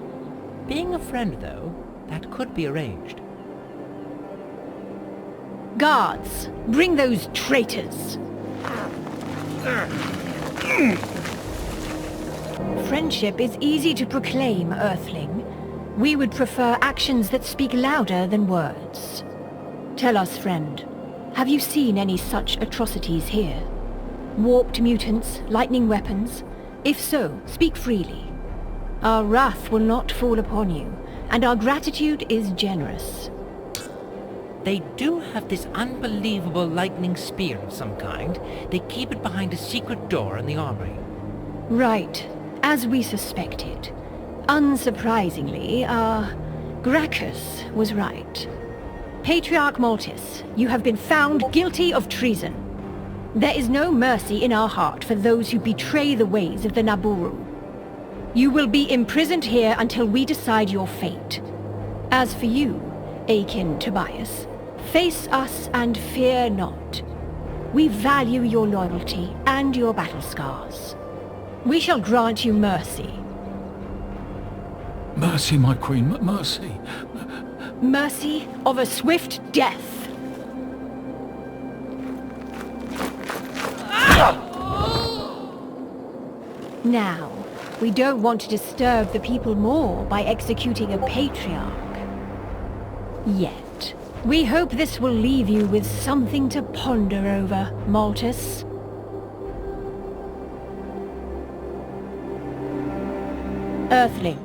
Being a friend, though, that could be arranged. Guards, bring those traitors! Friendship is easy to proclaim, Earthling. We would prefer actions that speak louder than words. Tell us, friend, have you seen any such atrocities here? Warped mutants, lightning weapons? If so, speak freely. Our wrath will not fall upon you, and our gratitude is generous. They do have this unbelievable lightning spear of some kind. They keep it behind a secret door in the armory. Right, as we suspected. Unsurprisingly, Gracchus was right. Patriarch Maltis, you have been found guilty of treason. There is no mercy in our heart for those who betray the ways of the Naburu. You will be imprisoned here until we decide your fate. As for you, Akin Tobias, face us and fear not. We value your loyalty and your battle scars. We shall grant you mercy. Mercy, my queen, mercy. Mercy of a swift death. Now, we don't want to disturb the people more by executing a patriarch. Yet. We hope this will leave you with something to ponder over, Maltus. Earthling,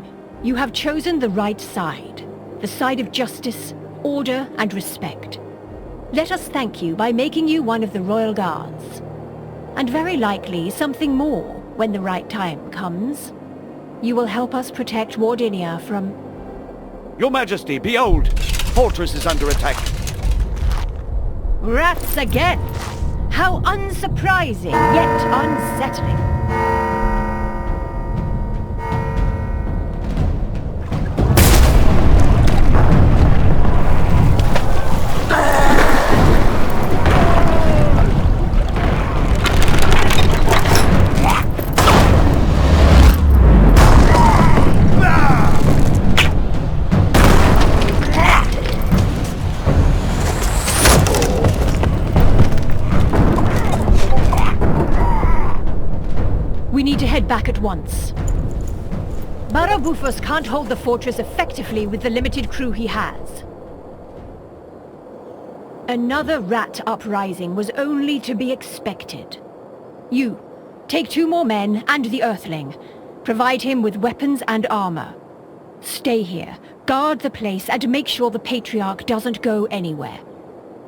you have chosen the right side. The side of justice, order, and respect. Let us thank you by making you one of the Royal Guards. And very likely something more when the right time comes. You will help us protect Wardinia from... Your Majesty, behold! Fortress is under attack. Rats again! How unsurprising, yet unsettling. Head back at once. Barabufus can't hold the fortress effectively with the limited crew he has. Another rat uprising was only to be expected. You, take 2 more men and the Earthling. Provide him with weapons and armor. Stay here, guard the place, and make sure the Patriarch doesn't go anywhere.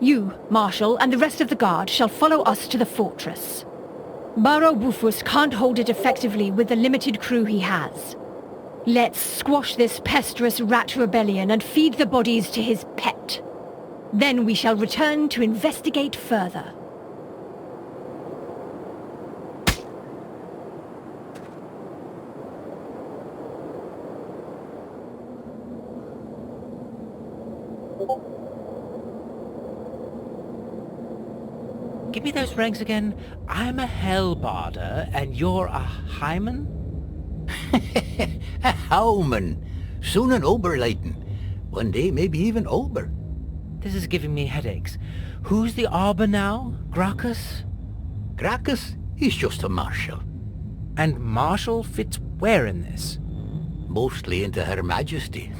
You, Marshal, and the rest of the guard shall follow us to the fortress. Barabufus can't hold it effectively with the limited crew he has. Let's squash this pesteous rat rebellion and feed the bodies to his pet. Then we shall return to investigate further. Give me those ranks again. I'm a Hellbarder, and you're a Hyman? A Howman. Soon an Oberleiten. One day maybe even Ober. This is giving me headaches. Who's the Arbor now? Gracchus? Gracchus? He's just a marshal. And Marshal fits where in this? Mostly into Her Majesty.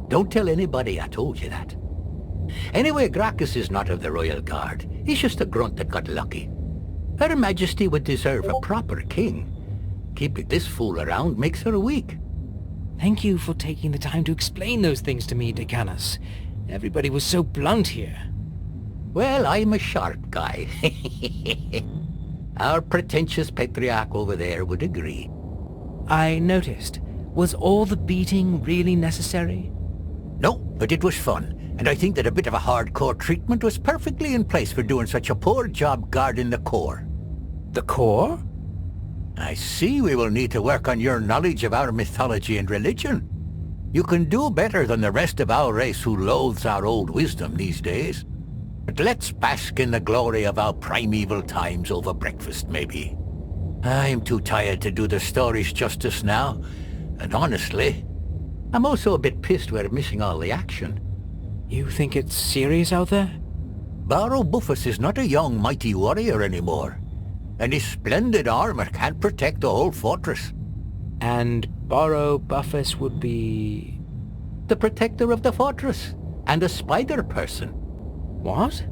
Don't tell anybody I told you that. Anyway, Gracchus is not of the Royal Guard. He's just a grunt that got lucky. Her Majesty would deserve a proper king. Keeping this fool around makes her weak. Thank you for taking the time to explain those things to me, Decanus. Everybody was so blunt here. Well, I'm a sharp guy. Our pretentious patriarch over there would agree. I noticed. Was all the beating really necessary? No, but it was fun. And I think that a bit of a hardcore treatment was perfectly in place for doing such a poor job guarding the core. The core? I see we will need to work on your knowledge of our mythology and religion. You can do better than the rest of our race who loathes our old wisdom these days. But let's bask in the glory of our primeval times over breakfast, maybe. I'm too tired to do the stories justice now. And honestly, I'm also a bit pissed we're missing all the action. You think it's serious out there? Barabufus is not a young mighty warrior anymore. And his splendid armor can't protect the whole fortress. And Barabufus would be... the protector of the fortress. And a spider person. What?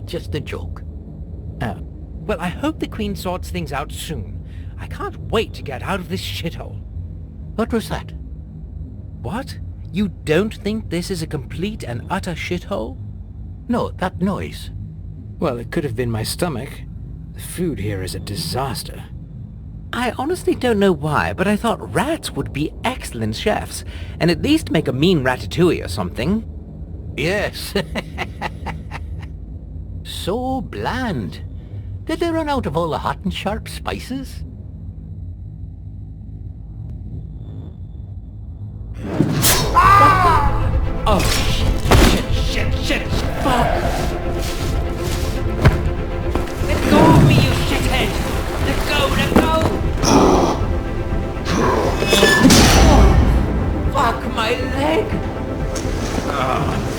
Just a joke. Oh. Well, I hope the Queen sorts things out soon. I can't wait to get out of this shithole. What was that? What? You don't think this is a complete and utter shithole? No, that noise. Well, it could have been my stomach. The food here is a disaster. I honestly don't know why, but I thought rats would be excellent chefs, and at least make a mean ratatouille or something. Yes. So bland. Did they run out of all the hot and sharp spices? Fuck! Let go of me, you shithead! Let go, let go! Oh, fuck my leg!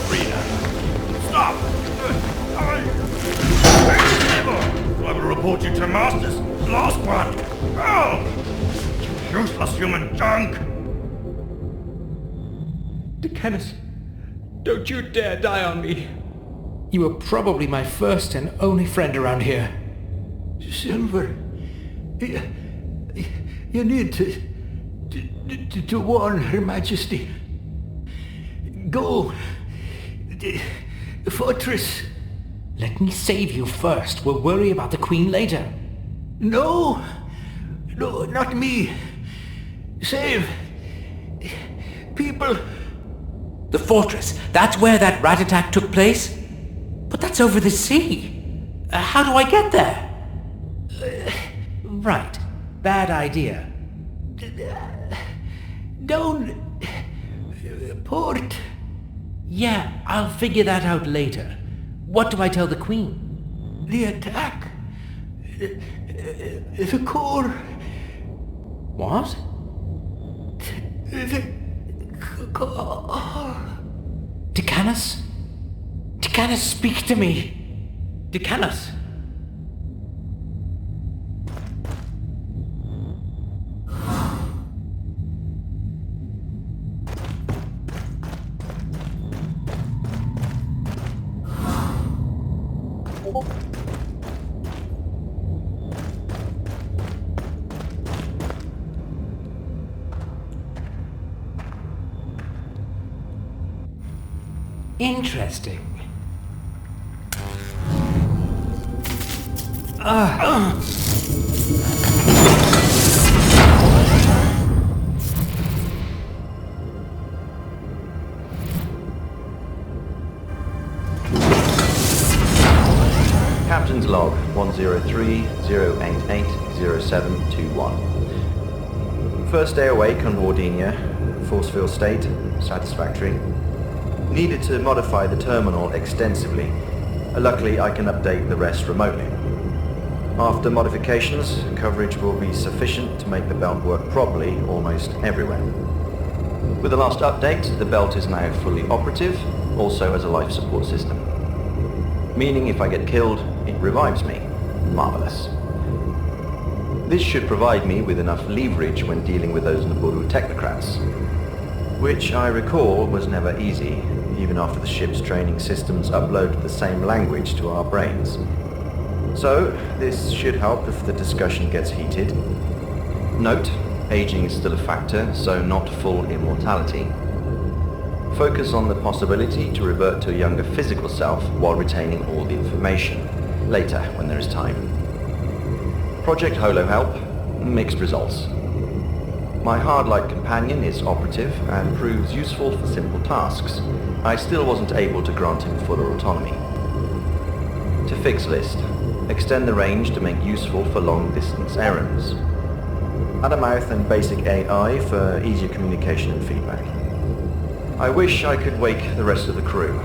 Frida. Stop! I will report you to Masters. Last one. Oh! You useless human junk! Kenneth, don't you dare die on me. You were probably my first and only friend around here. Silver, you need to warn Her Majesty. Go. The fortress. Let me save you first. We'll worry about the Queen later. No, not me. Save people. The fortress. That's where that rat attack took place? But that's over the sea. How do I get there? Right. Bad idea. Down port. Yeah, I'll figure that out later. What do I tell the Queen? The attack. The core. What? The core. Decanus? Decanus, speak to me! Decanus! Interesting. Captain's log 103-088-0721. First day awake on Ordinal. Force field state satisfactory. Needed to modify the terminal extensively. Luckily, I can update the rest remotely. After modifications, coverage will be sufficient to make the belt work properly almost everywhere. With the last update, the belt is now fully operative, also as a life support system. Meaning if I get killed, it revives me. Marvelous. This should provide me with enough leverage when dealing with those Naburu technocrats, which I recall was never easy, even after the ship's training systems uploaded the same language to our brains. So, this should help if the discussion gets heated. Note, aging is still a factor, so not full immortality. Focus on the possibility to revert to a younger physical self while retaining all the information, later when there is time. Project Holo Help, mixed results. My hard-light companion is operative and proves useful for simple tasks. I still wasn't able to grant him fuller autonomy. To fix list, extend the range to make useful for long-distance errands. Add a mouth and basic AI for easier communication and feedback. I wish I could wake the rest of the crew.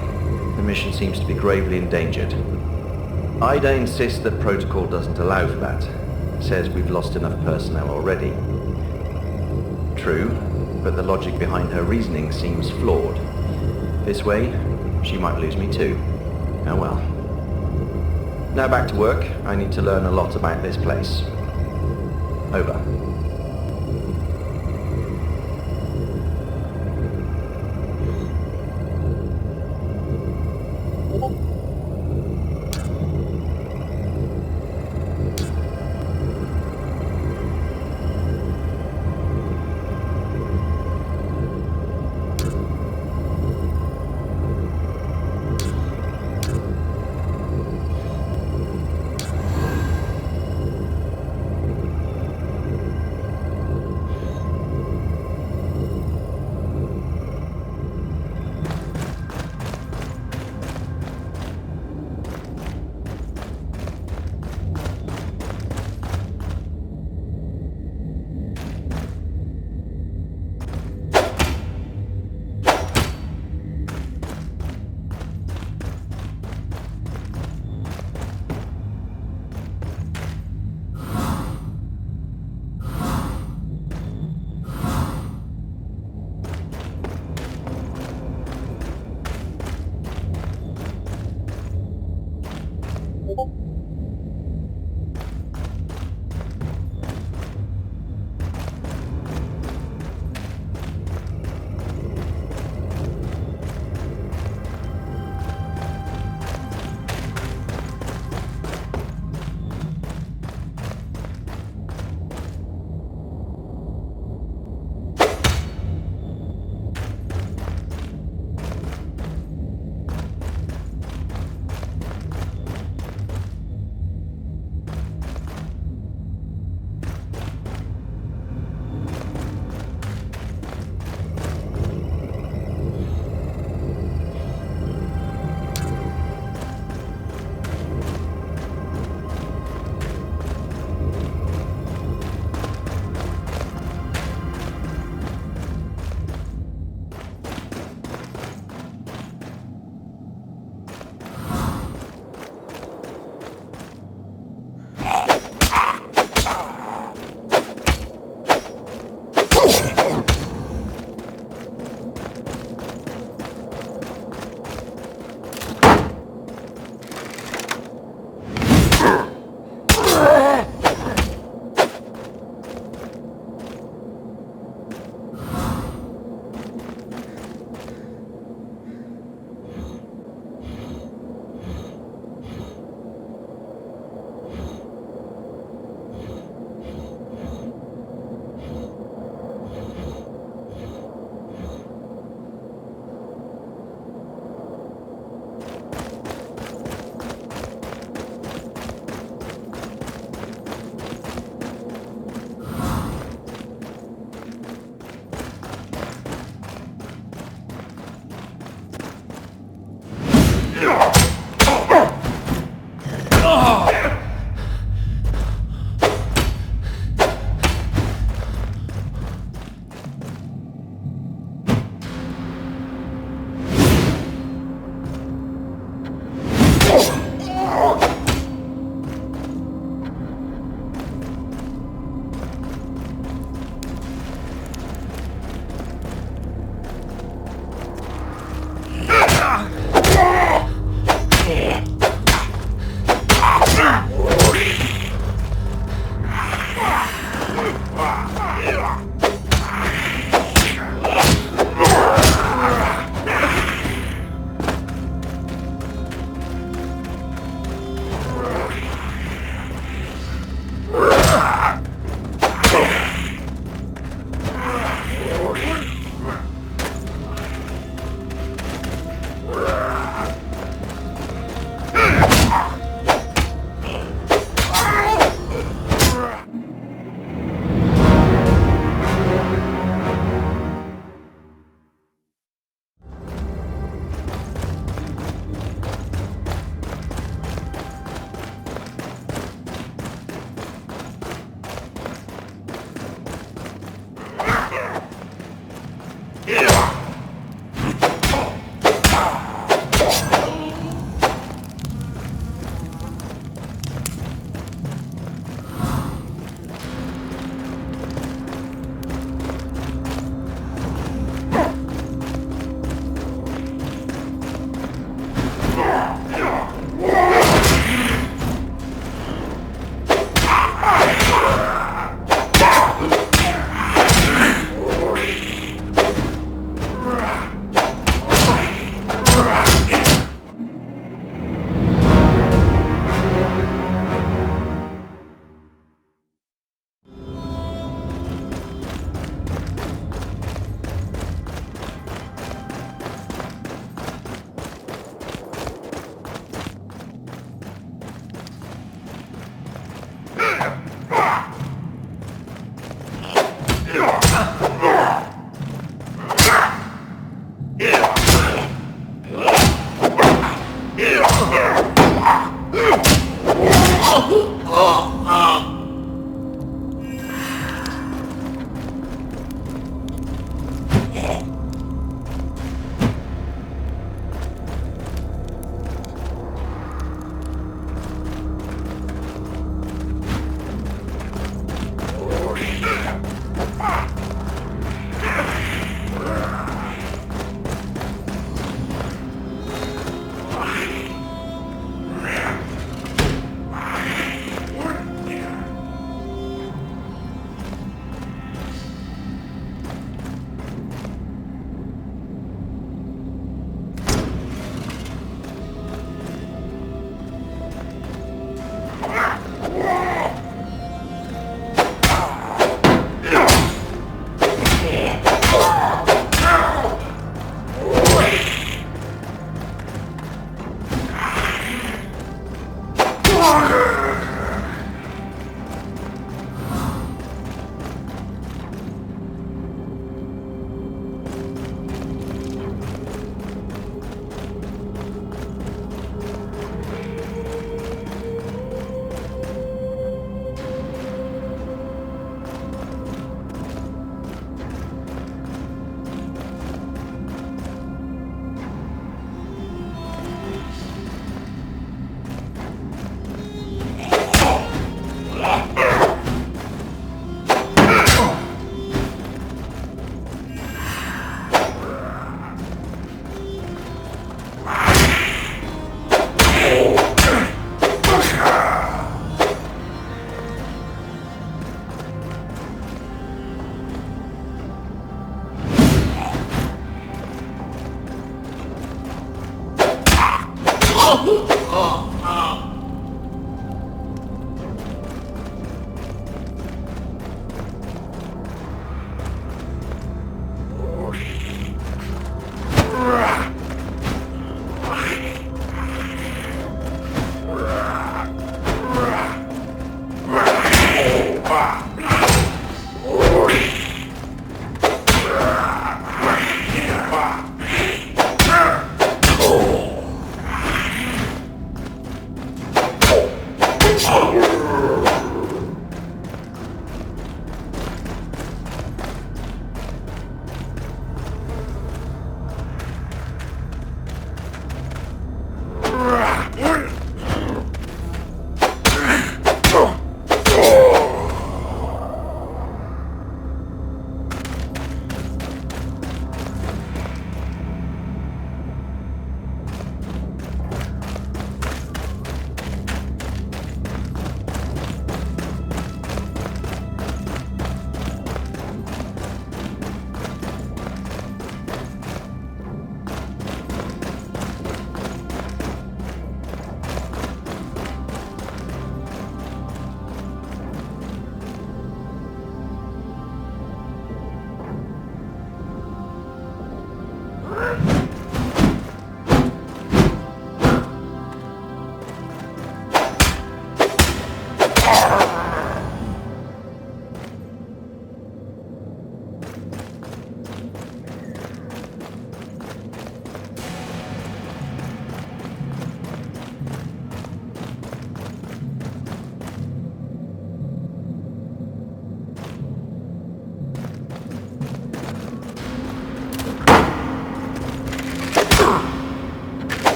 The mission seems to be gravely endangered. Ida insists that protocol doesn't allow for that. Says we've lost enough personnel already. True, but the logic behind her reasoning seems flawed. This way, she might lose me too. Oh well. Now back to work. I need to learn a lot about this place. Over.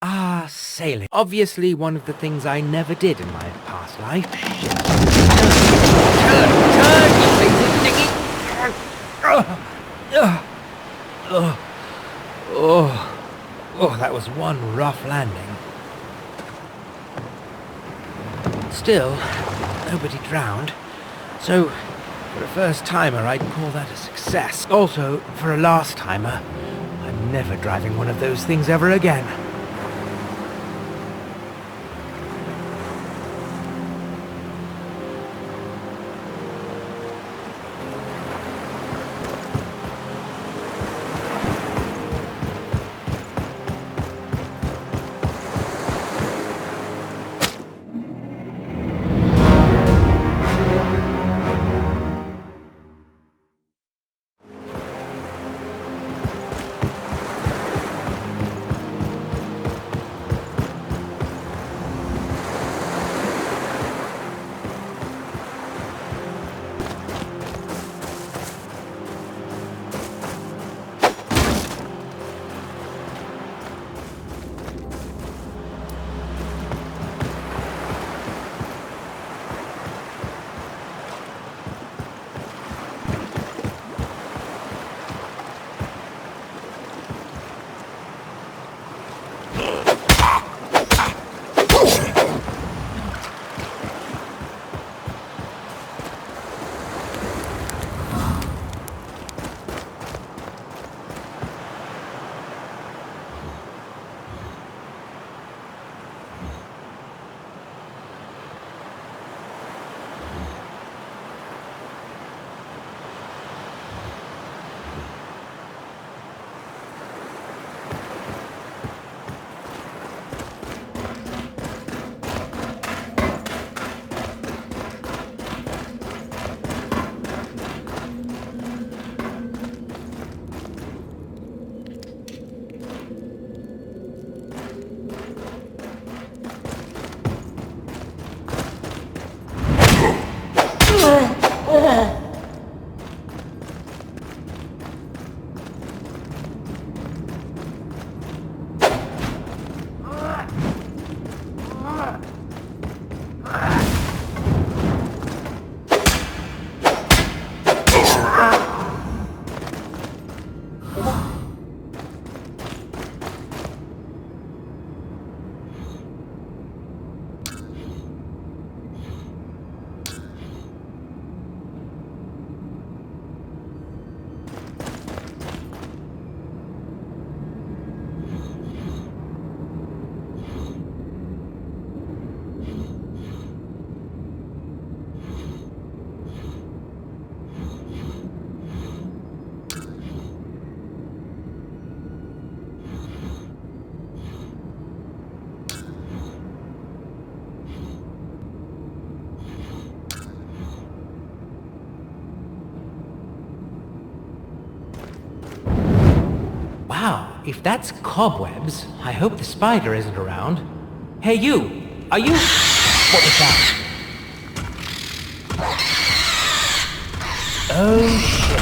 Ah, sailing. Obviously one of the things I never did in my past life. Shit. Turn, you lazy dinghy! Oh, that was one rough landing. Still, nobody drowned. So, for a first-timer, I'd call that a success. Also, for a last-timer, I'm never driving one of those things ever again. Wow, if that's cobwebs, I hope the spider isn't around. Hey you! Are you... What was that? Oh shit.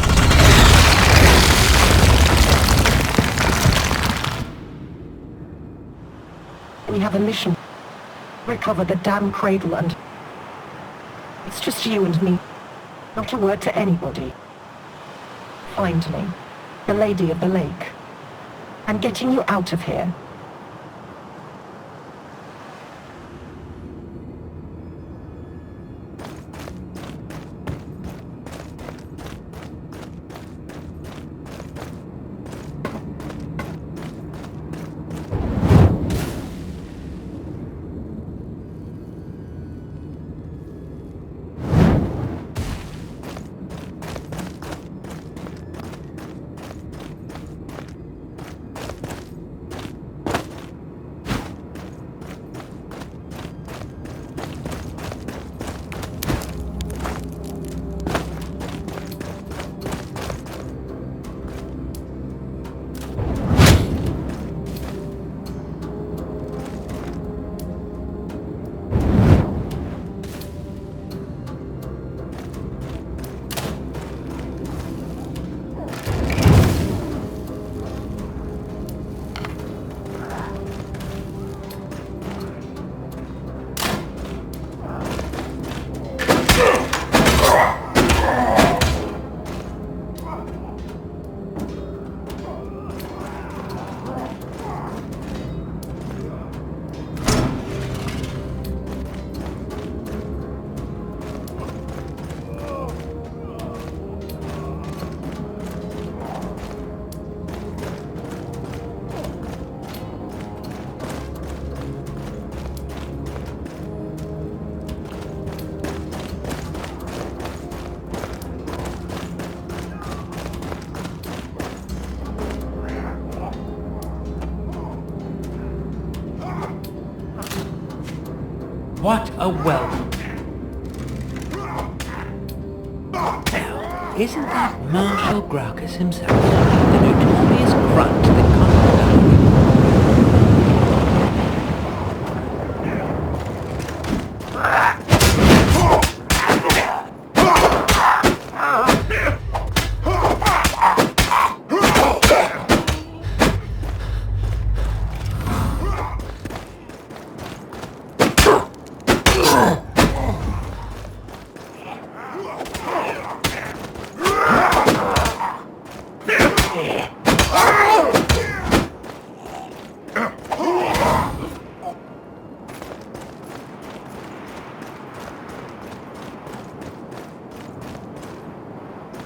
We have a mission. Recover the damn cradle and... It's just you and me. Not a word to anybody. Find me, the Lady of the Lake. I'm getting you out of here. What a welcome. Now, isn't that Marshal Gracchus himself, the notorious grunt that conquered our...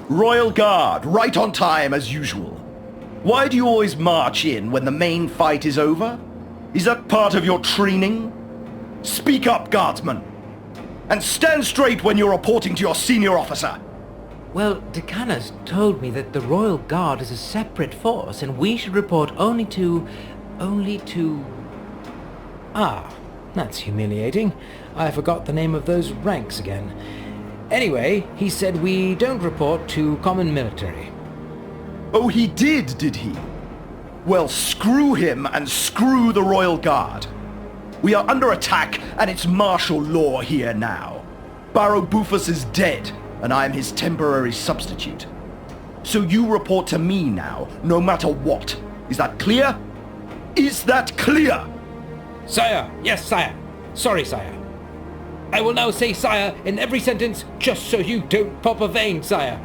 Royal Guard, right on time as usual. Why do you always march in when the main fight is over? Is that part of your training? Speak up, guardsman. And stand straight when you're reporting to your senior officer. Well, Decanus told me that the Royal Guard is a separate force and we should report only to... Ah, that's humiliating. I forgot the name of those ranks again. Anyway, he said we don't report to common military. Oh, he did he? Well, screw him and screw the Royal Guard. We are under attack and it's martial law here now. Barrow Bufus is dead and I am his temporary substitute. So you report to me now, no matter what. Is that clear? Is that clear? Sire! Yes, sire! Sorry, sire. I will now say sire in every sentence, just so you don't pop a vein, sire.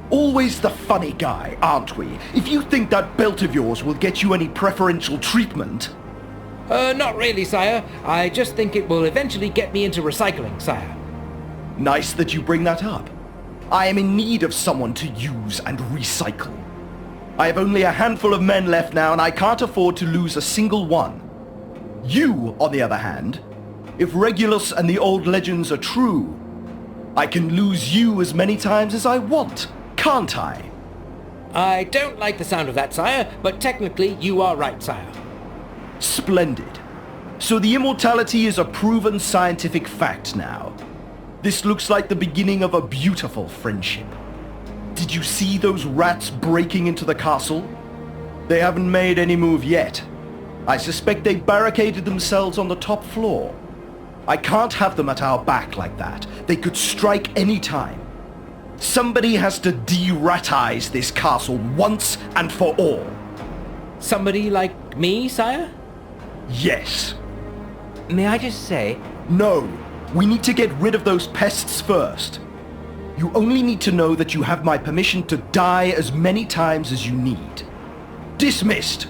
Always the funny guy, aren't we? If you think that belt of yours will get you any preferential treatment... Not really, sire. I just think it will eventually get me into recycling, sire. Nice that you bring that up. I am in need of someone to use and recycle. I have only a handful of men left now and I can't afford to lose a single one. You, on the other hand, if Regulus and the old legends are true, I can lose you as many times as I want, can't I? I don't like the sound of that, sire, but technically you are right, sire. Splendid. So the immortality is a proven scientific fact now. This looks like the beginning of a beautiful friendship. Did you see those rats breaking into the castle? They haven't made any move yet. I suspect they barricaded themselves on the top floor. I can't have them at our back like that. They could strike any time. Somebody has to de-ratize this castle once and for all. Somebody like me, sire? Yes. May I just say... No. We need to get rid of those pests first. You only need to know that you have my permission to die as many times as you need. Dismissed!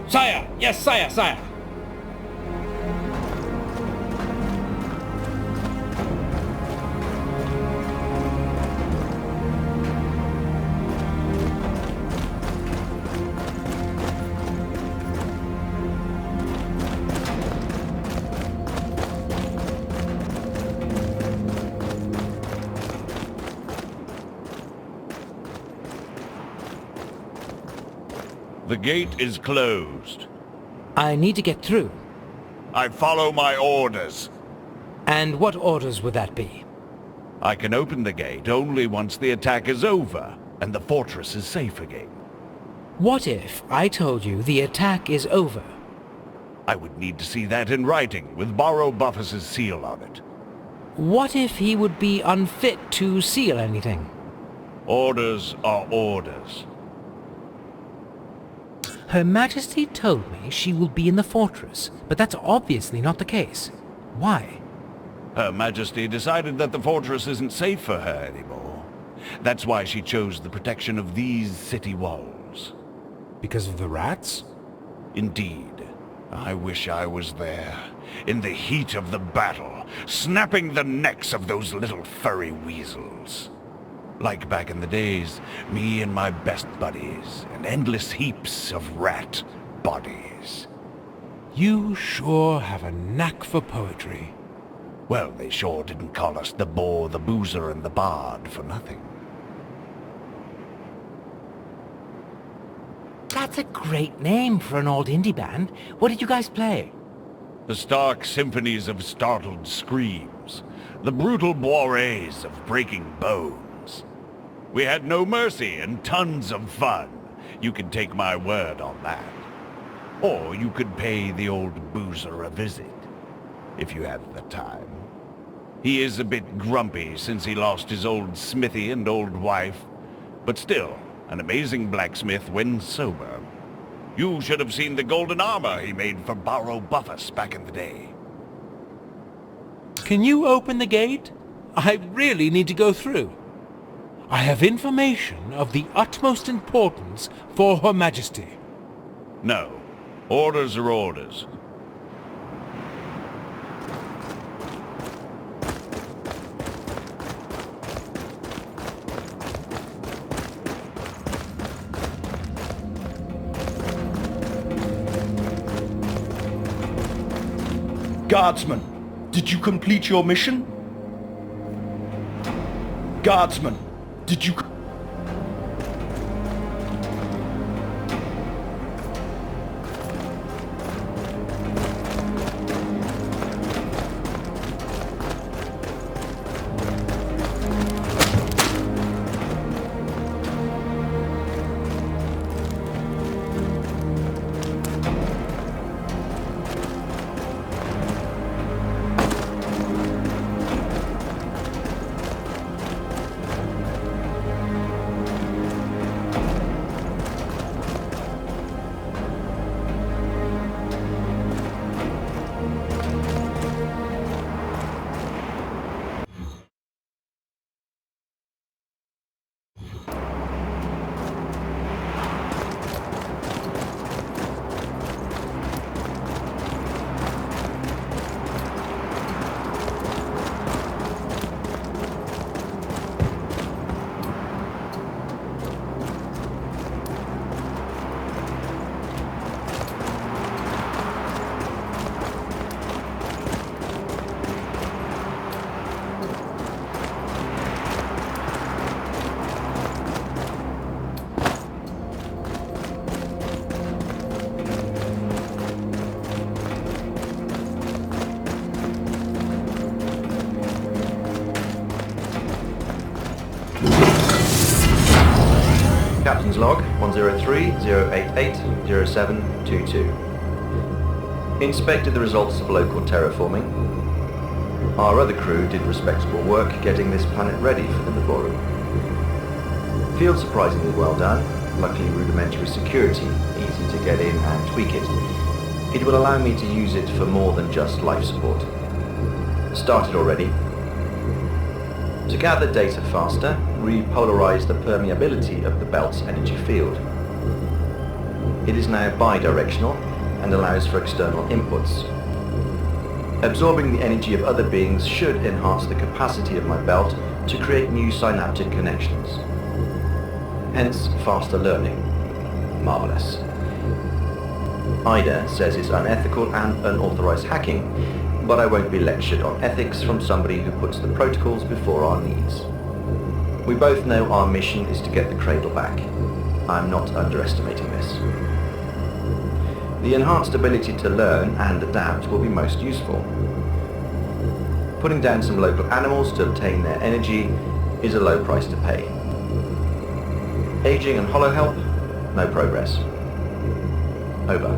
Sire! Yes, sire, sire! The gate is closed. I need to get through. I follow my orders. And what orders would that be? I can open the gate only once the attack is over and the fortress is safe again. What if I told you the attack is over? I would need to see that in writing with Barrow Buffus's seal on it. What if he would be unfit to seal anything? Orders are orders. Her Majesty told me she will be in the fortress, but that's obviously not the case. Why? Her Majesty decided that the fortress isn't safe for her anymore. That's why she chose the protection of these city walls. Because of the rats? Indeed. I wish I was there, in the heat of the battle, snapping the necks of those little furry weasels. Like back in the days, me and my best buddies, and endless heaps of rat bodies. You sure have a knack for poetry. Well, they sure didn't call us the Boar, the Boozer, and the Bard for nothing. That's a great name for an old indie band. What did you guys play? The stark symphonies of startled screams, the brutal boirees of breaking bones. We had no mercy and tons of fun. You can take my word on that. Or you could pay the old Boozer a visit, if you had the time. He is a bit grumpy since he lost his old smithy and old wife, but still an amazing blacksmith when sober. You should have seen the golden armor he made for Barrow Buffus back in the day. Can you open the gate? I really need to go through. I have information of the utmost importance for Her Majesty. No. Orders are orders. Guardsman, did you complete your mission? Guardsman, did you... Captain's log 103-088-0722. Inspected the results of local terraforming. Our other crew did respectable work getting this planet ready for the laborum. Field surprisingly well done, luckily rudimentary security, easy to get in and tweak it. It will allow me to use it for more than just life support. Started already. To gather data faster, repolarize the permeability of the belt's energy field. It is now bidirectional and allows for external inputs. Absorbing the energy of other beings should enhance the capacity of my belt to create new synaptic connections. Hence, faster learning. Marvelous. Ida says it's unethical and unauthorized hacking, but I won't be lectured on ethics from somebody who puts the protocols before our needs. We both know our mission is to get the cradle back. I'm not underestimating this. The enhanced ability to learn and adapt will be most useful. Putting down some local animals to obtain their energy is a low price to pay. Aging and hollow help? No progress. Over.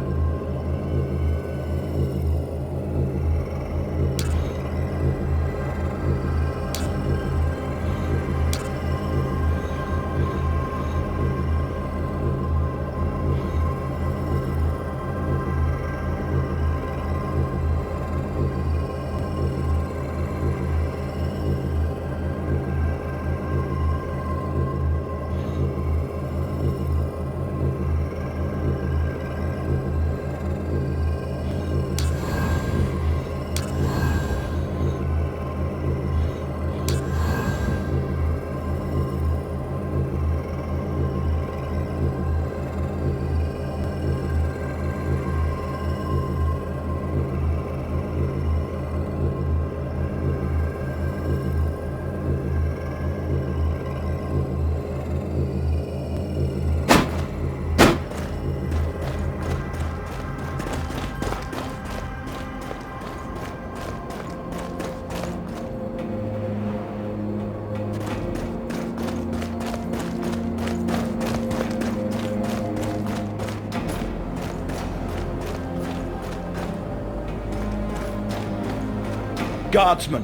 Guardsman!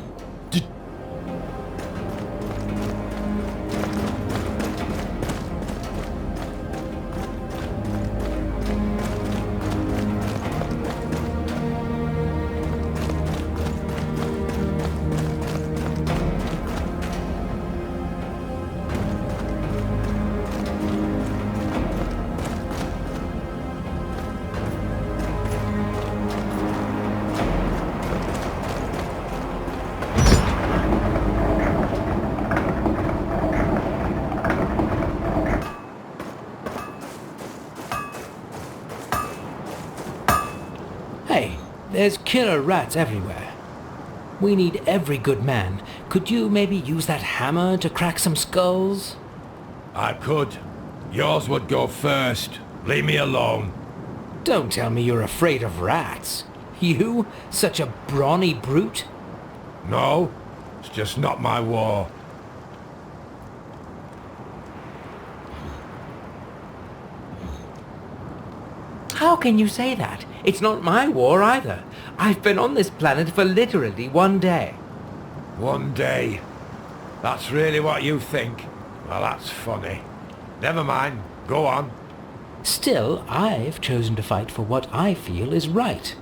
There's killer rats everywhere. We need every good man. Could you maybe use that hammer to crack some skulls? I could. Yours would go first. Leave me alone. Don't tell me you're afraid of rats. You? Such a brawny brute? No, it's just not my war. How can you say that? It's not my war either. I've been on this planet for literally 1 day. 1 day? That's really what you think? Well, that's funny. Never mind. Go on. Still, I've chosen to fight for what I feel is right.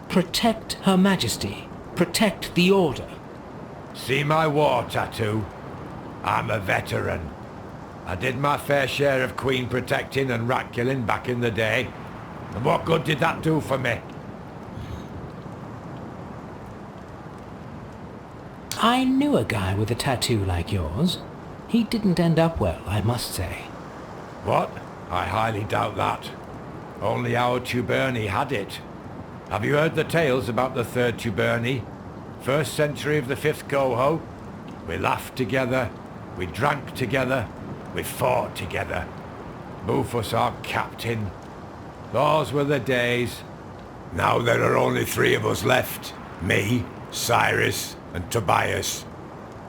Protect Her Majesty. Protect the Order. See my war tattoo? I'm a veteran. I did my fair share of queen protecting and rat killing back in the day. And what good did that do for me? I knew a guy with a tattoo like yours. He didn't end up well, I must say. What? I highly doubt that. Only our Tuberni had it. Have you heard the tales about the third Tuberni? 1st century of the 5th Coho? We laughed together, we drank together, we fought together. Bufus our captain. Those were the days. Now there are only 3 of us left. Me, Cyrus, and Tobias.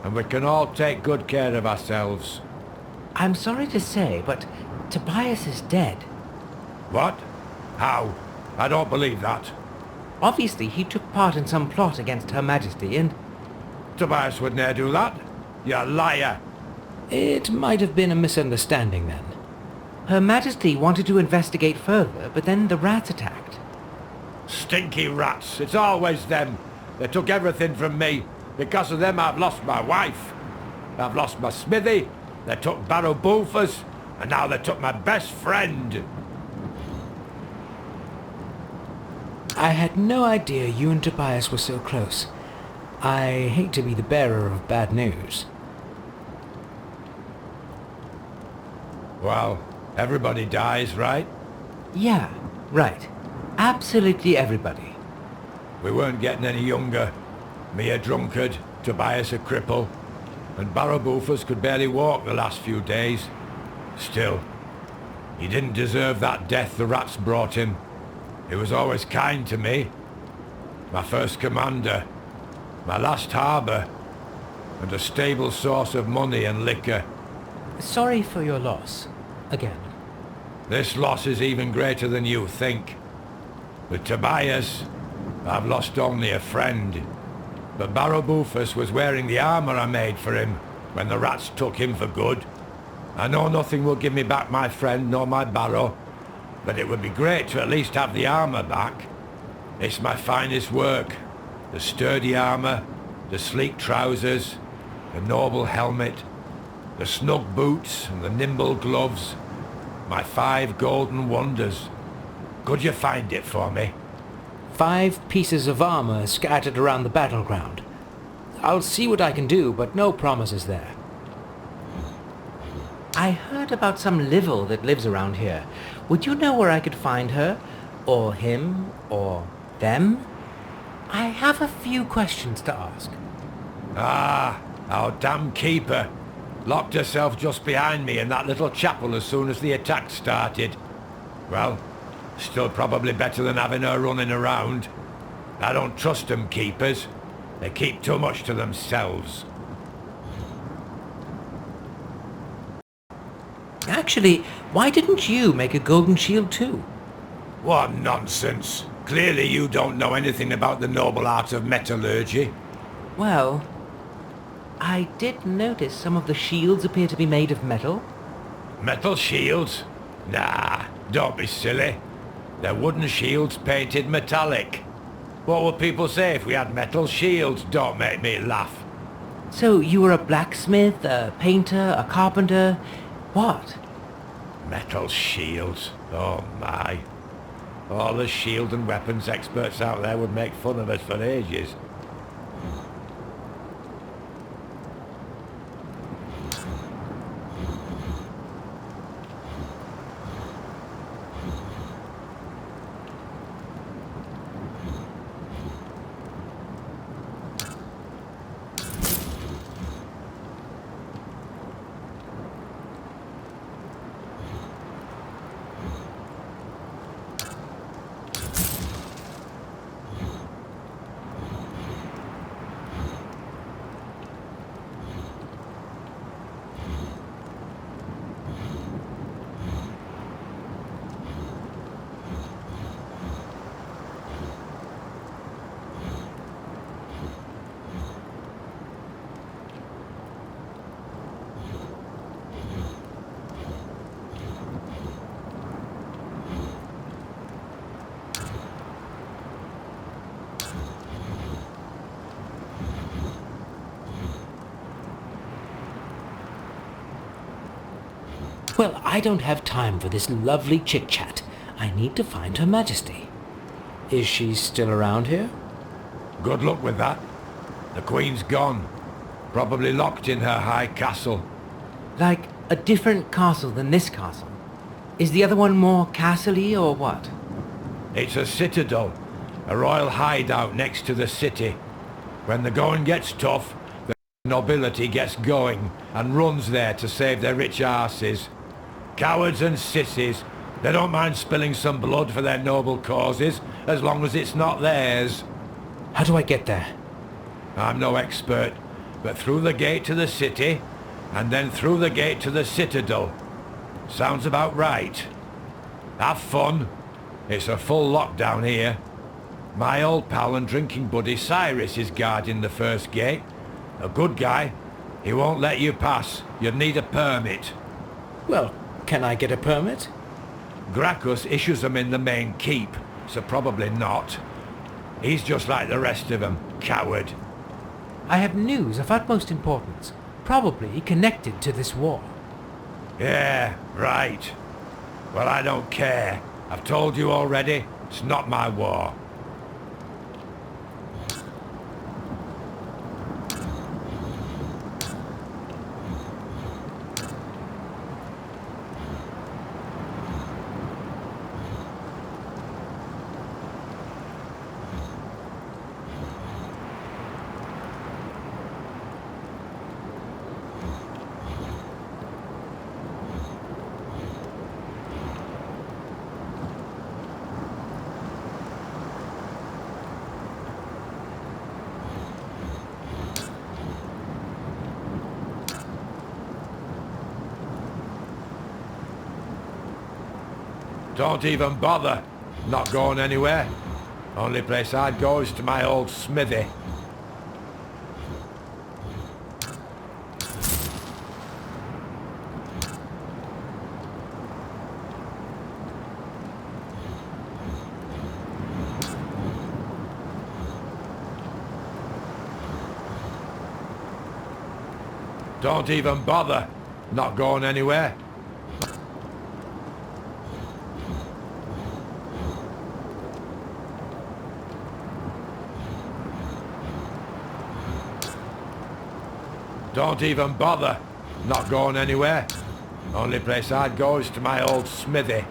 And we can all take good care of ourselves. I'm sorry to say, but Tobias is dead. What? How? I don't believe that. Obviously, he took part in some plot against Her Majesty, and... Tobias would ne'er do that. You liar. It might have been a misunderstanding then. Her Majesty wanted to investigate further, but then the rats attacked. Stinky rats. It's always them. They took everything from me. Because of them I've lost my wife. I've lost my smithy. They took Barrow Bulfus. And now they took my best friend. I had no idea you and Tobias were so close. I hate to be the bearer of bad news. Well, everybody dies, right? Yeah, right. Absolutely everybody. We weren't getting any younger. Me a drunkard, Tobias a cripple, and Barrow Bulfus could barely walk the last few days. Still, he didn't deserve that death the rats brought him. He was always kind to me. My first commander, my last harbour, and a stable source of money and liquor. Sorry for your loss. Again. This loss is even greater than you think. With Tobias, I've lost only a friend. But Barrow Bulfus was wearing the armour I made for him when the rats took him for good. I know nothing will give me back my friend nor my Barrow, but it would be great to at least have the armour back. It's my finest work. The sturdy armour, the sleek trousers, the noble helmet, the snug boots and the nimble gloves. My 5 golden wonders. Could you find it for me? 5 pieces of armor scattered around the battleground. I'll see what I can do, but no promises there. I heard about some Livell that lives around here. Would you know where I could find her? Or him? Or them? I have a few questions to ask. Ah, our damn keeper. Locked herself just behind me in that little chapel as soon as the attack started. Well, still probably better than having her running around. I don't trust them keepers. They keep too much to themselves. Actually, why didn't you make a golden shield too? What nonsense. Clearly you don't know anything about the noble art of metallurgy. Well, I did notice some of the shields appear to be made of metal. Metal shields? Nah, don't be silly. They're wooden shields painted metallic. What would people say if we had metal shields? Don't make me laugh. So you were a blacksmith, a painter, a carpenter... What? Metal shields? Oh my. All the shield and weapons experts out there would make fun of us for ages. Well, I don't have time for this lovely chit-chat. I need to find Her Majesty. Is she still around here? Good luck with that. The Queen's gone. Probably locked in her high castle. Like a different castle than this castle? Is the other one more castle-y or what? It's a citadel, a royal hideout next to the city. When the going gets tough, the nobility gets going and runs there to save their rich arses. Cowards and sissies, they don't mind spilling some blood for their noble causes, as long as it's not theirs. How do I get there? I'm no expert, but through the gate to the city, and then through the gate to the Citadel. Sounds about right. Have fun. It's a full lockdown here. My old pal and drinking buddy Cyrus is guarding the first gate. A good guy. He won't let you pass. You'd need a permit. Well, can I get a permit? Gracchus issues them in the main keep, so probably not. He's just like the rest of them, coward. I have news of utmost importance, probably connected to this war. Yeah, right. Well, I don't care. I've told you already, it's not my war. Don't even bother. Not going anywhere. Only place I'd go is to my old smithy. Don't even bother. Not going anywhere. Don't even bother. Not going anywhere. Only place I'd go is to my old smithy.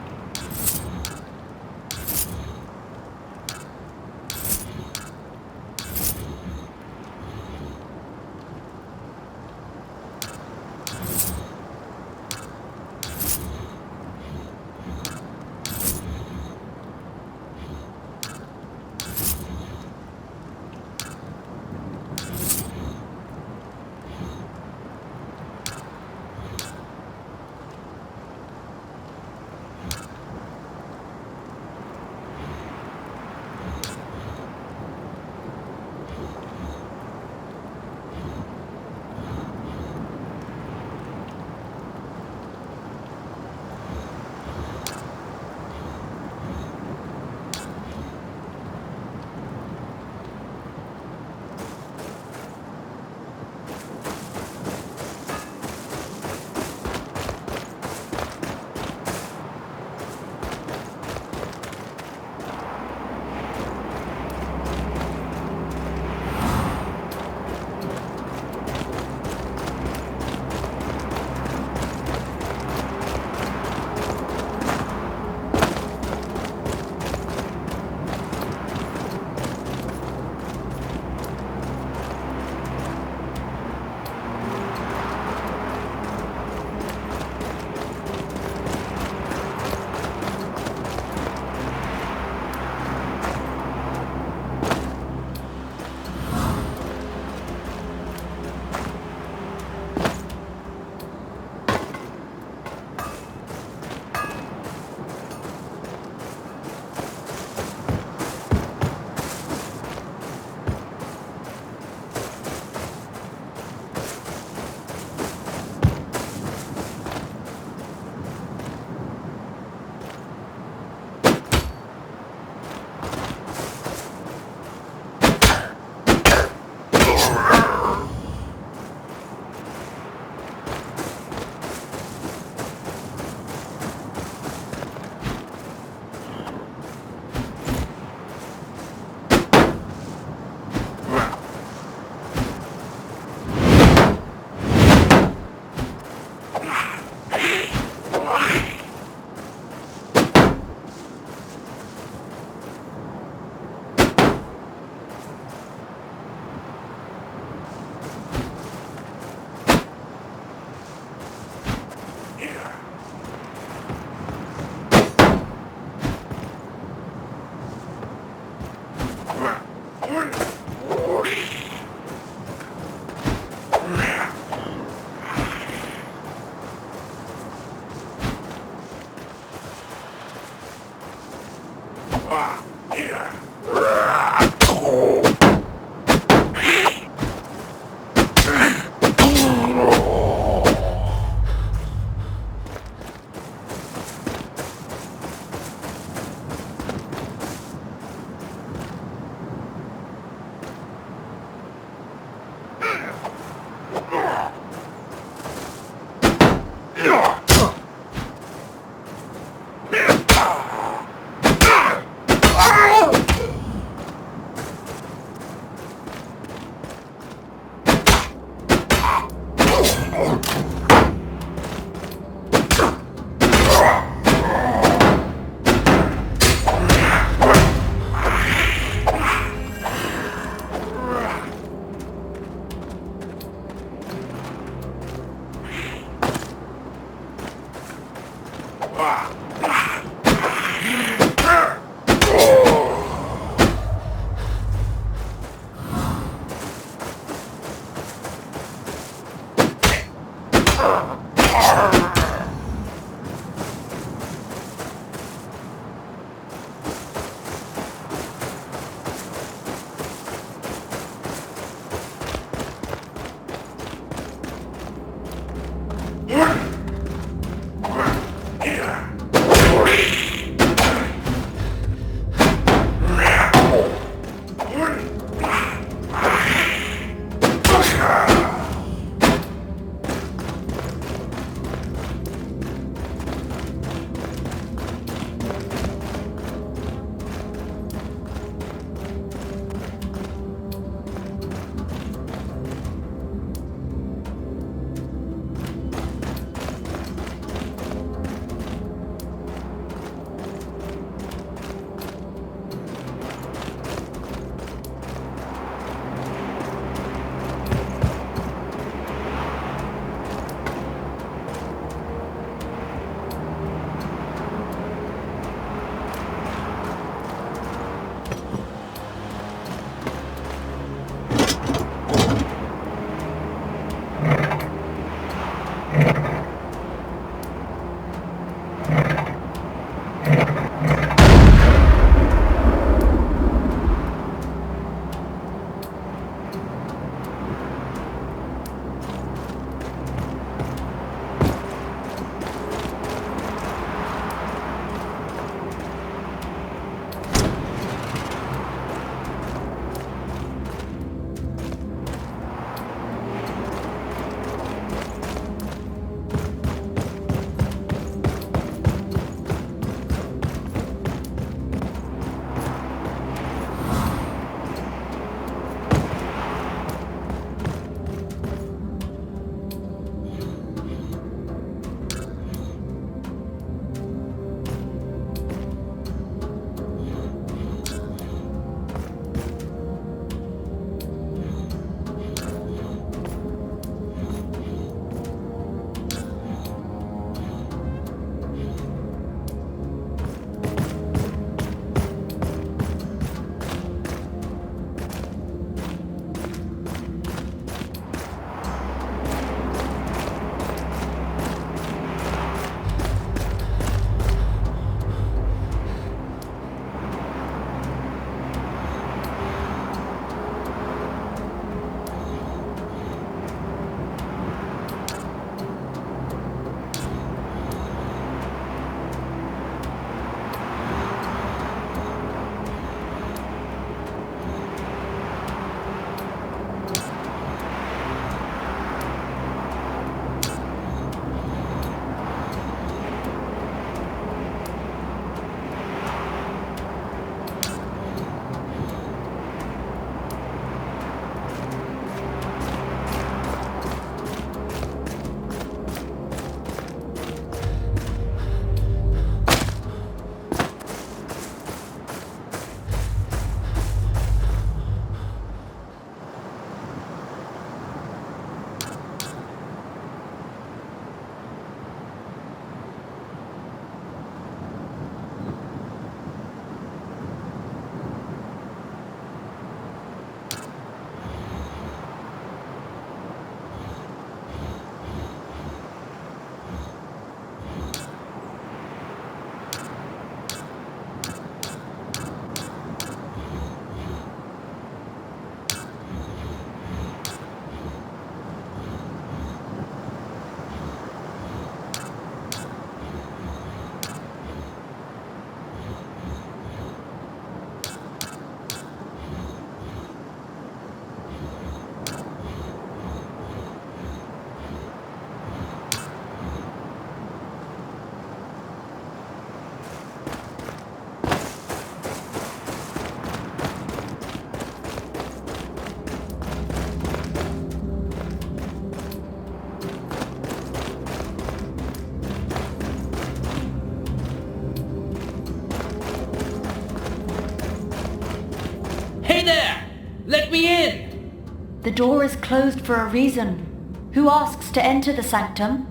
me in! The door is closed for a reason. Who asks to enter the sanctum?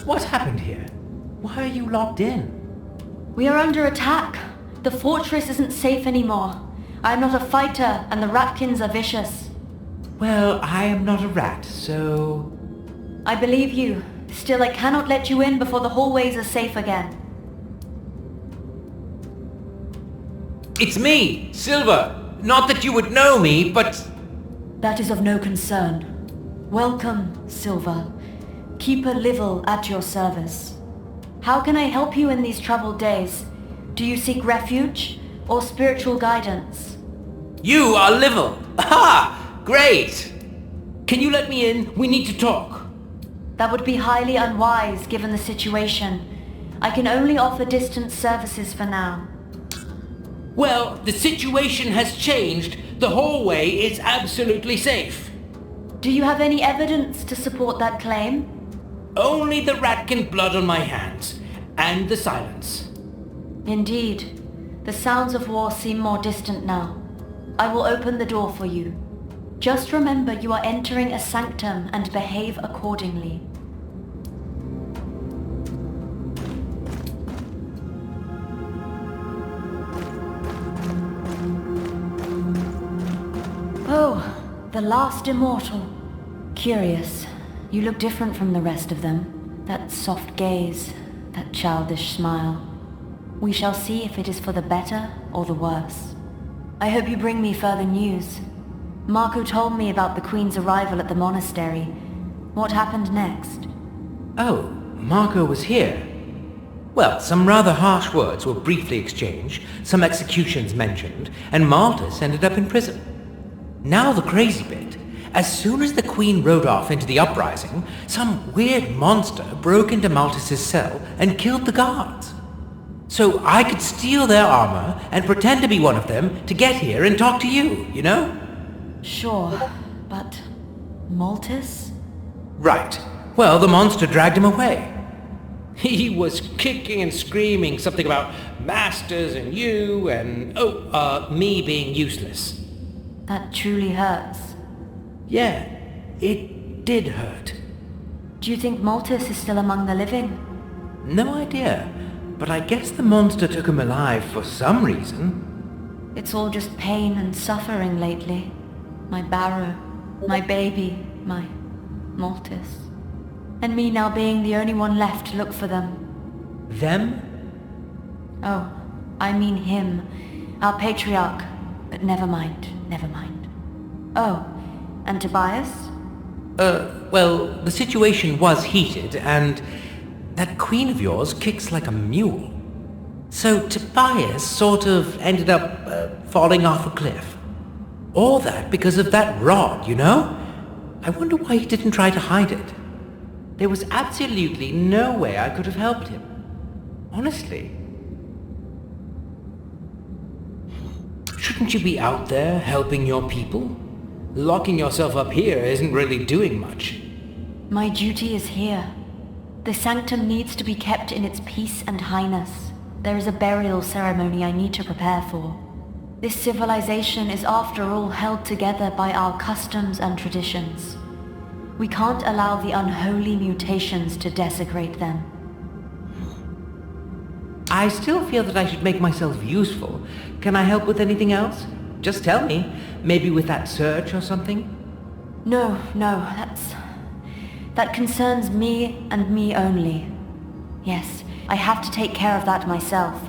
What happened here? Why are you locked in? We are under attack. The fortress isn't safe anymore. I am not a fighter, and the ratkins are vicious. Well, I am not a rat, so... I believe you. Still, I cannot let you in before the hallways are safe again. It's me, Silver. Not that you would know me, but... That is of no concern. Welcome, Silver. Keeper Livel at your service. How can I help you in these troubled days? Do you seek refuge or spiritual guidance? You are Livel! Aha! Great! Can you let me in? We need to talk. That would be highly unwise given the situation. I can only offer distance services for now. Well, the situation has changed. The hallway is absolutely safe. Do you have any evidence to support that claim? Only the ratkin blood on my hands, and the silence. Indeed. The sounds of war seem more distant now. I will open the door for you. Just remember you are entering a sanctum and behave accordingly. Oh, the last immortal. Curious. You look different from the rest of them. That soft gaze, that childish smile. We shall see if it is for the better or the worse. I hope you bring me further news. Marco told me about the Queen's arrival at the monastery. What happened next? Oh, Marco was here. Well, some rather harsh words were briefly exchanged, some executions mentioned, and Malthus ended up in prison. Now the crazy bit. As soon as the Queen rode off into the uprising, some weird monster broke into Malthus's cell and killed the guards. So I could steal their armor and pretend to be one of them to get here and talk to you, you know? Sure, but... Malthus? Right. Well, the monster dragged him away. He was kicking and screaming something about masters and you and, me being useless. That truly hurts. Yeah, it did hurt. Do you think Malthus is still among the living? No idea, but I guess the monster took him alive for some reason. It's all just pain and suffering lately. My Barrow, my baby, my Malthus. And me now being the only one left to look for them. Them? Oh, I mean him, our patriarch. But never mind, never mind. Oh, and Tobias? Well, the situation was heated, and that queen of yours kicks like a mule. So Tobias sort of ended up falling off a cliff. All that because of that rod, you know? I wonder why he didn't try to hide it. There was absolutely no way I could have helped him. Honestly. Shouldn't you be out there helping your people? Locking yourself up here isn't really doing much. My duty is here. The sanctum needs to be kept in its peace and highness. There is a burial ceremony I need to prepare for. This civilization is after all held together by our customs and traditions. We can't allow the unholy mutations to desecrate them. I still feel that I should make myself useful. Can I help with anything else? Just tell me. Maybe with that search or something? No, that concerns me and me only. Yes, I have to take care of that myself.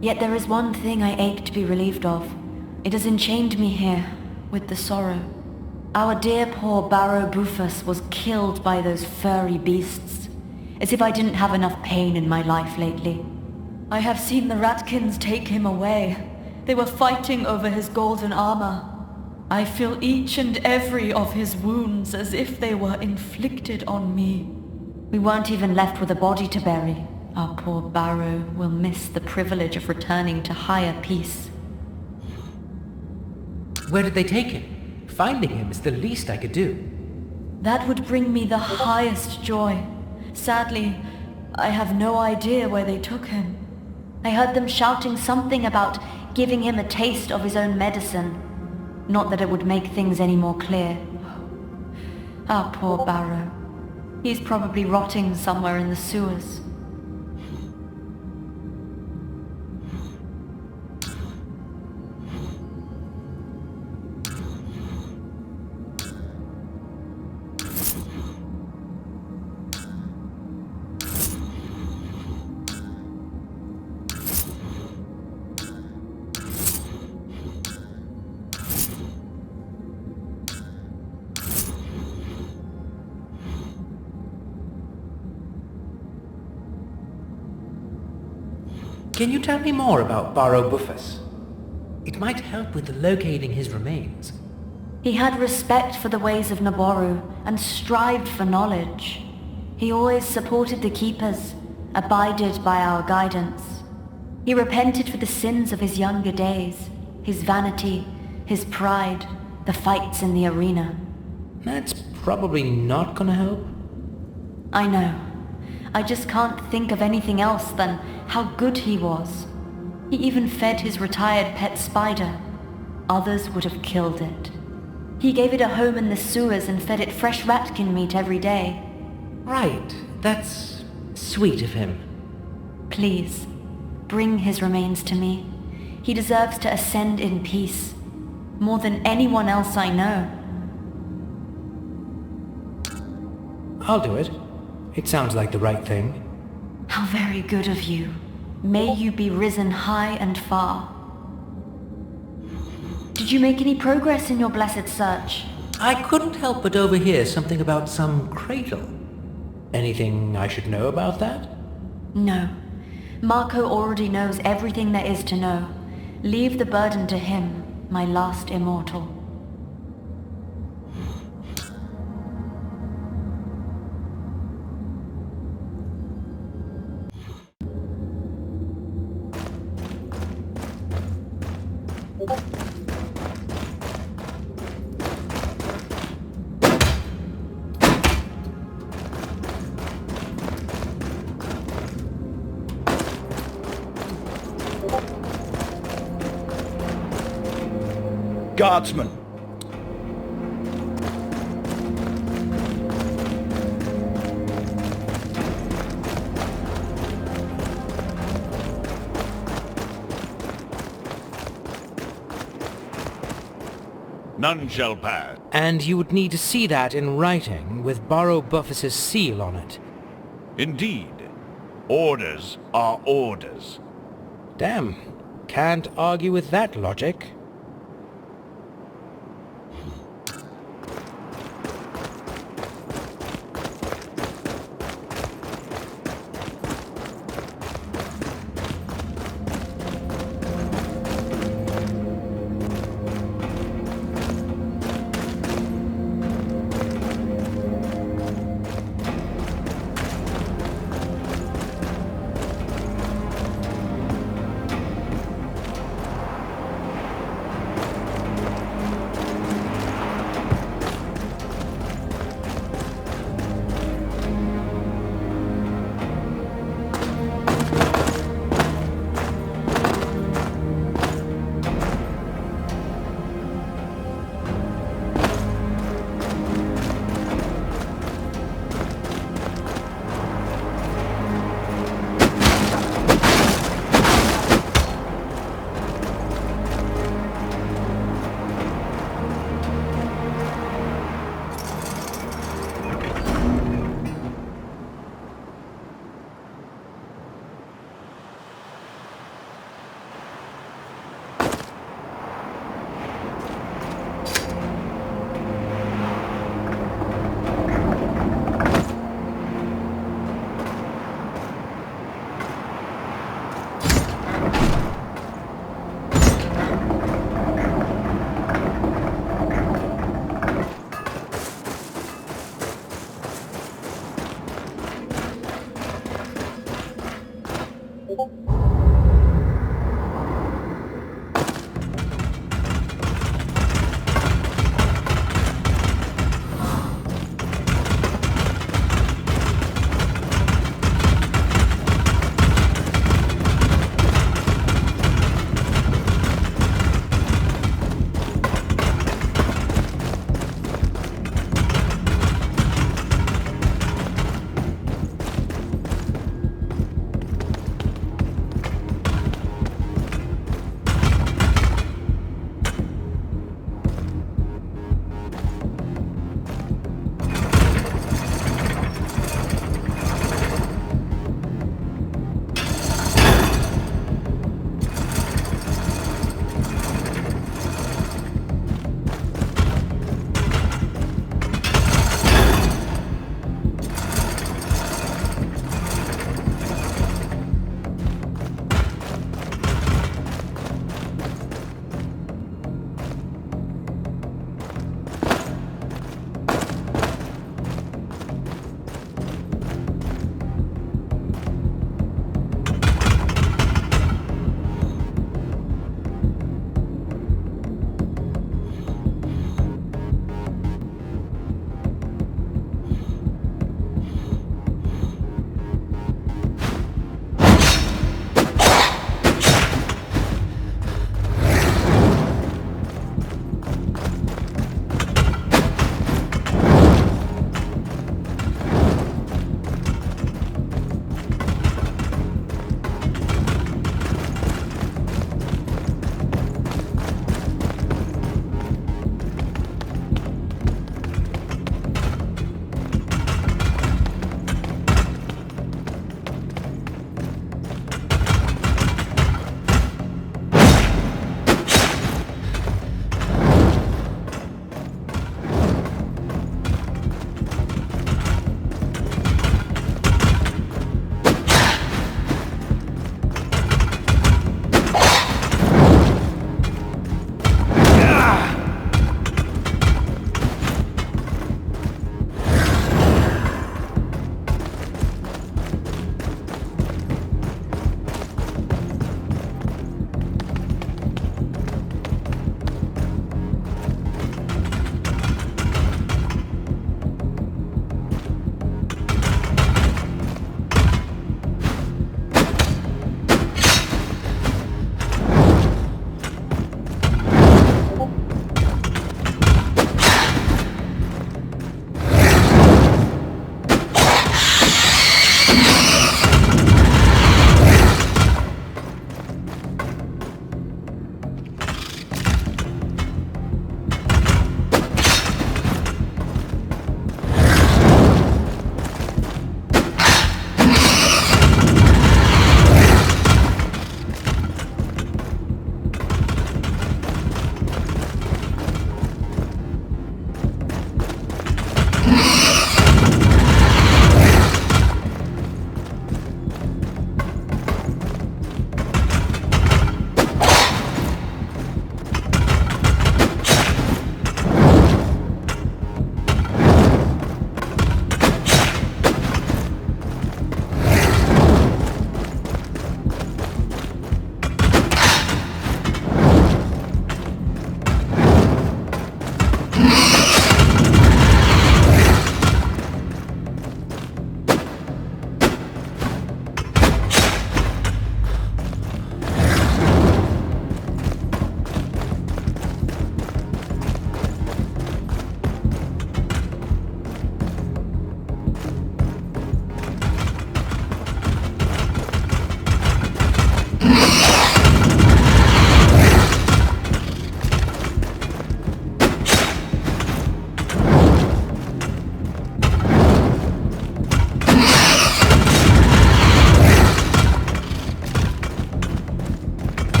Yet there is one thing I ache to be relieved of. It has enchained me here, with the sorrow. Our dear poor Barrow Bufus was killed by those furry beasts. As if I didn't have enough pain in my life lately. I have seen the Ratkins take him away. They were fighting over his golden armor. I feel each and every of his wounds as if they were inflicted on me. We weren't even left with a body to bury. Our poor Barrow will miss the privilege of returning to higher peace. Where did they take him? Finding him is the least I could do. That would bring me the highest joy. Sadly, I have no idea where they took him. I heard them shouting something about giving him a taste of his own medicine. Not that it would make things any more clear. Our poor Barrow. He's probably rotting somewhere in the sewers. Can you tell me more about Barrow Buffus? It might help with locating his remains. He had respect for the ways of Naboru and strived for knowledge. He always supported the Keepers, abided by our guidance. He repented for the sins of his younger days, his vanity, his pride, the fights in the arena. That's probably not gonna help. I know. I just can't think of anything else than how good he was. He even fed his retired pet spider. Others would have killed it. He gave it a home in the sewers and fed it fresh ratkin meat every day. Right, that's sweet of him. Please, bring his remains to me. He deserves to ascend in peace, more than anyone else I know. I'll do it. It sounds like the right thing. How very good of you. May you be risen high and far. Did you make any progress in your blessed search? I couldn't help but overhear something about some cradle. Anything I should know about that? No. Marco already knows everything there is to know. Leave the burden to him, my last immortal. Guardsman. None shall pass. And you would need to see that in writing with Barrow Buffus's seal on it. Indeed. Orders are orders. Damn. Can't argue with that logic.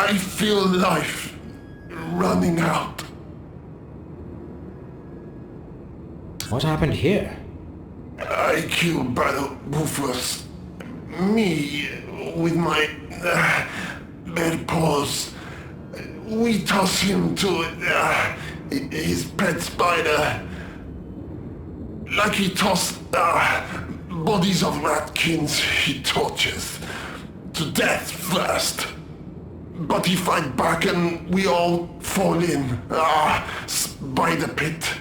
I feel life running out. What happened here? I killed Brother Rufus. Me, with my bare paws. We toss him to his pet spider. Like he tossed bodies of ratkins he tortures. To death first. But he fight back and we all fall in. Spider pit.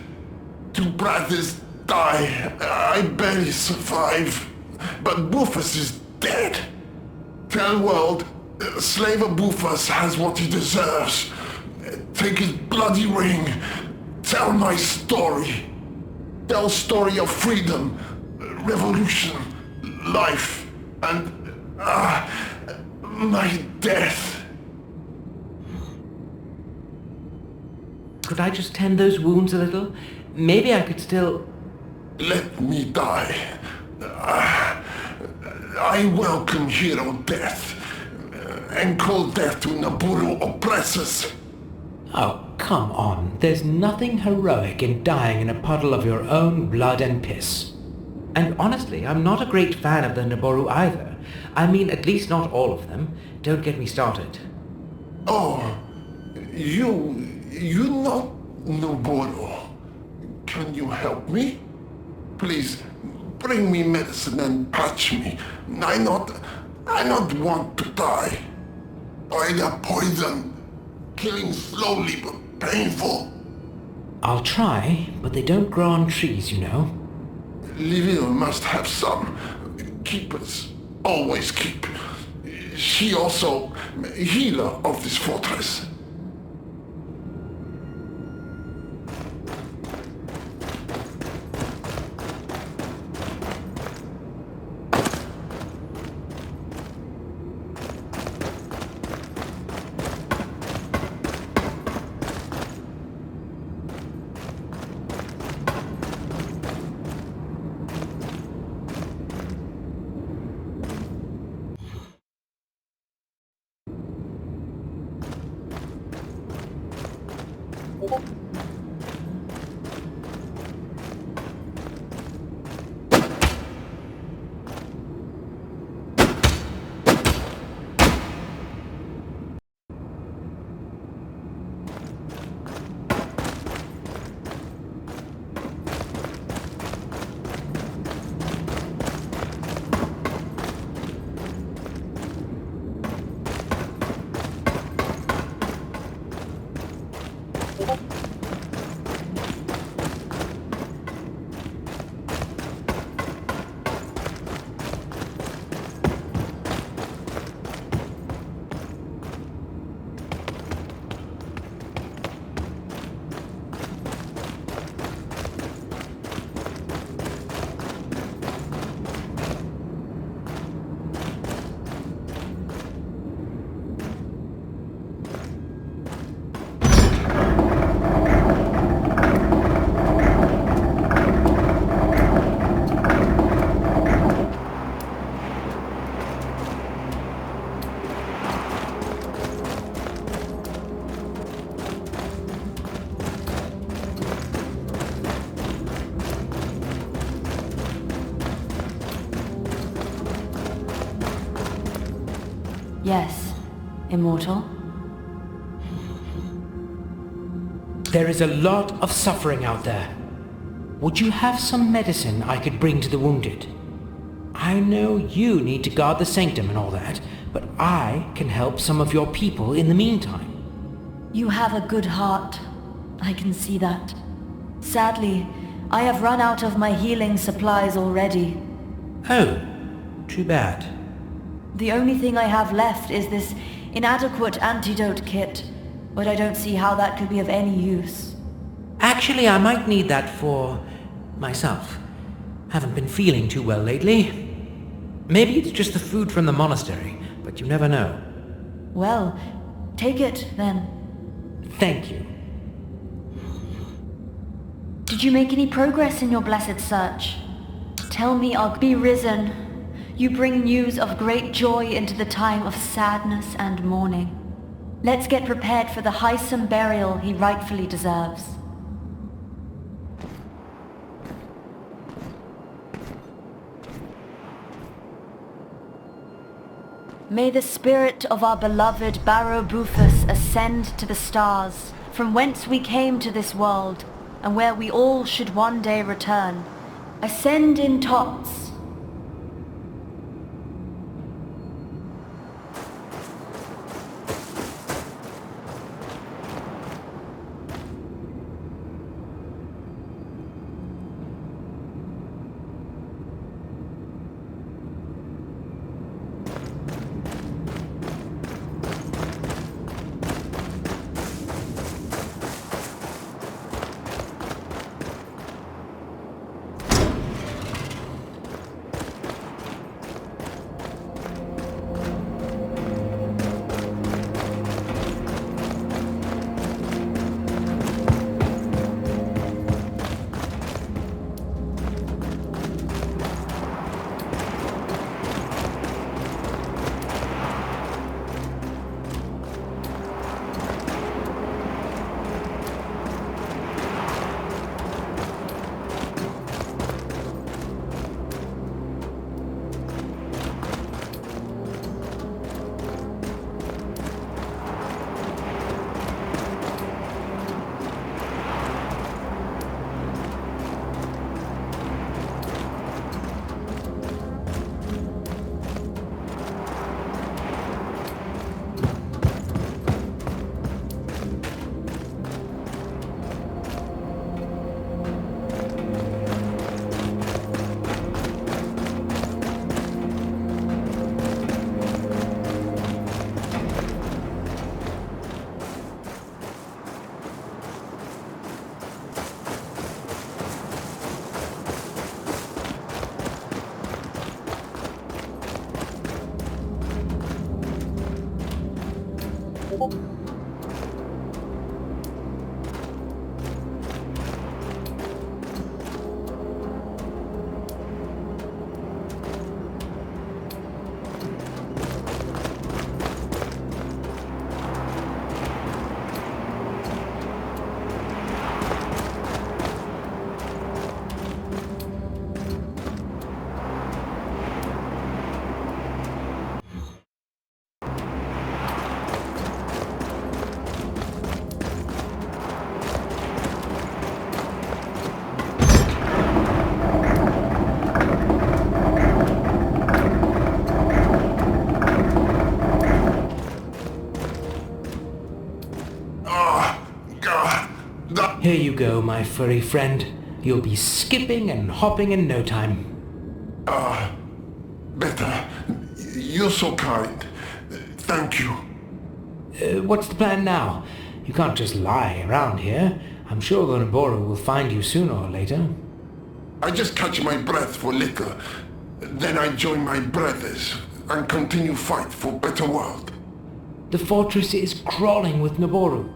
2 brothers die. I barely survive. But Rufus is dead. Tell world, Slaver Rufus has what he deserves. Take his bloody ring. Tell my story. Tell story of freedom, revolution, life, and my death. Could I just tend those wounds a little? Maybe I could still... Let me die. I welcome hero death, and call death to Naburu oppressors. Oh, come on. There's nothing heroic in dying in a puddle of your own blood and piss. And honestly, I'm not a great fan of the Naboru either. I mean, at least not all of them. Don't get me started. Oh, you not Naboru. Can you help me? Please, bring me medicine and patch me. I not want to die. By the poison. Killing slowly but painful. I'll try, but they don't grow on trees, you know. Livia must have some. Keepers always keep. She also healer of this fortress. Yes, immortal. There is a lot of suffering out there. Would you have some medicine I could bring to the wounded? I know you need to guard the sanctum and all that, but I can help some of your people in the meantime. You have a good heart. I can see that. Sadly, I have run out of my healing supplies already. Oh, too bad. The only thing I have left is this inadequate antidote kit, but I don't see how that could be of any use. Actually, I might need that for myself. Haven't been feeling too well lately. Maybe it's just the food from the monastery, but you never know. Well, take it then. Thank you. Did you make any progress in your blessed search? Tell me I'll be risen. You bring news of great joy into the time of sadness and mourning. Let's get prepared for the wholesome burial he rightfully deserves. May the spirit of our beloved Barrow Bufus ascend to the stars, from whence we came to this world, and where we all should one day return. Ascend in tots. Here you go, my furry friend. You'll be skipping and hopping in no time. Better. You're so kind. Thank you. What's the plan now? You can't just lie around here. I'm sure the Naboru will find you sooner or later. I just catch my breath for little. Then I join my brothers and continue fight for better world. The fortress is crawling with Naboru.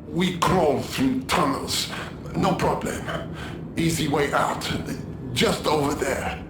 We crawl through tunnels. No problem. Easy way out. Just over there.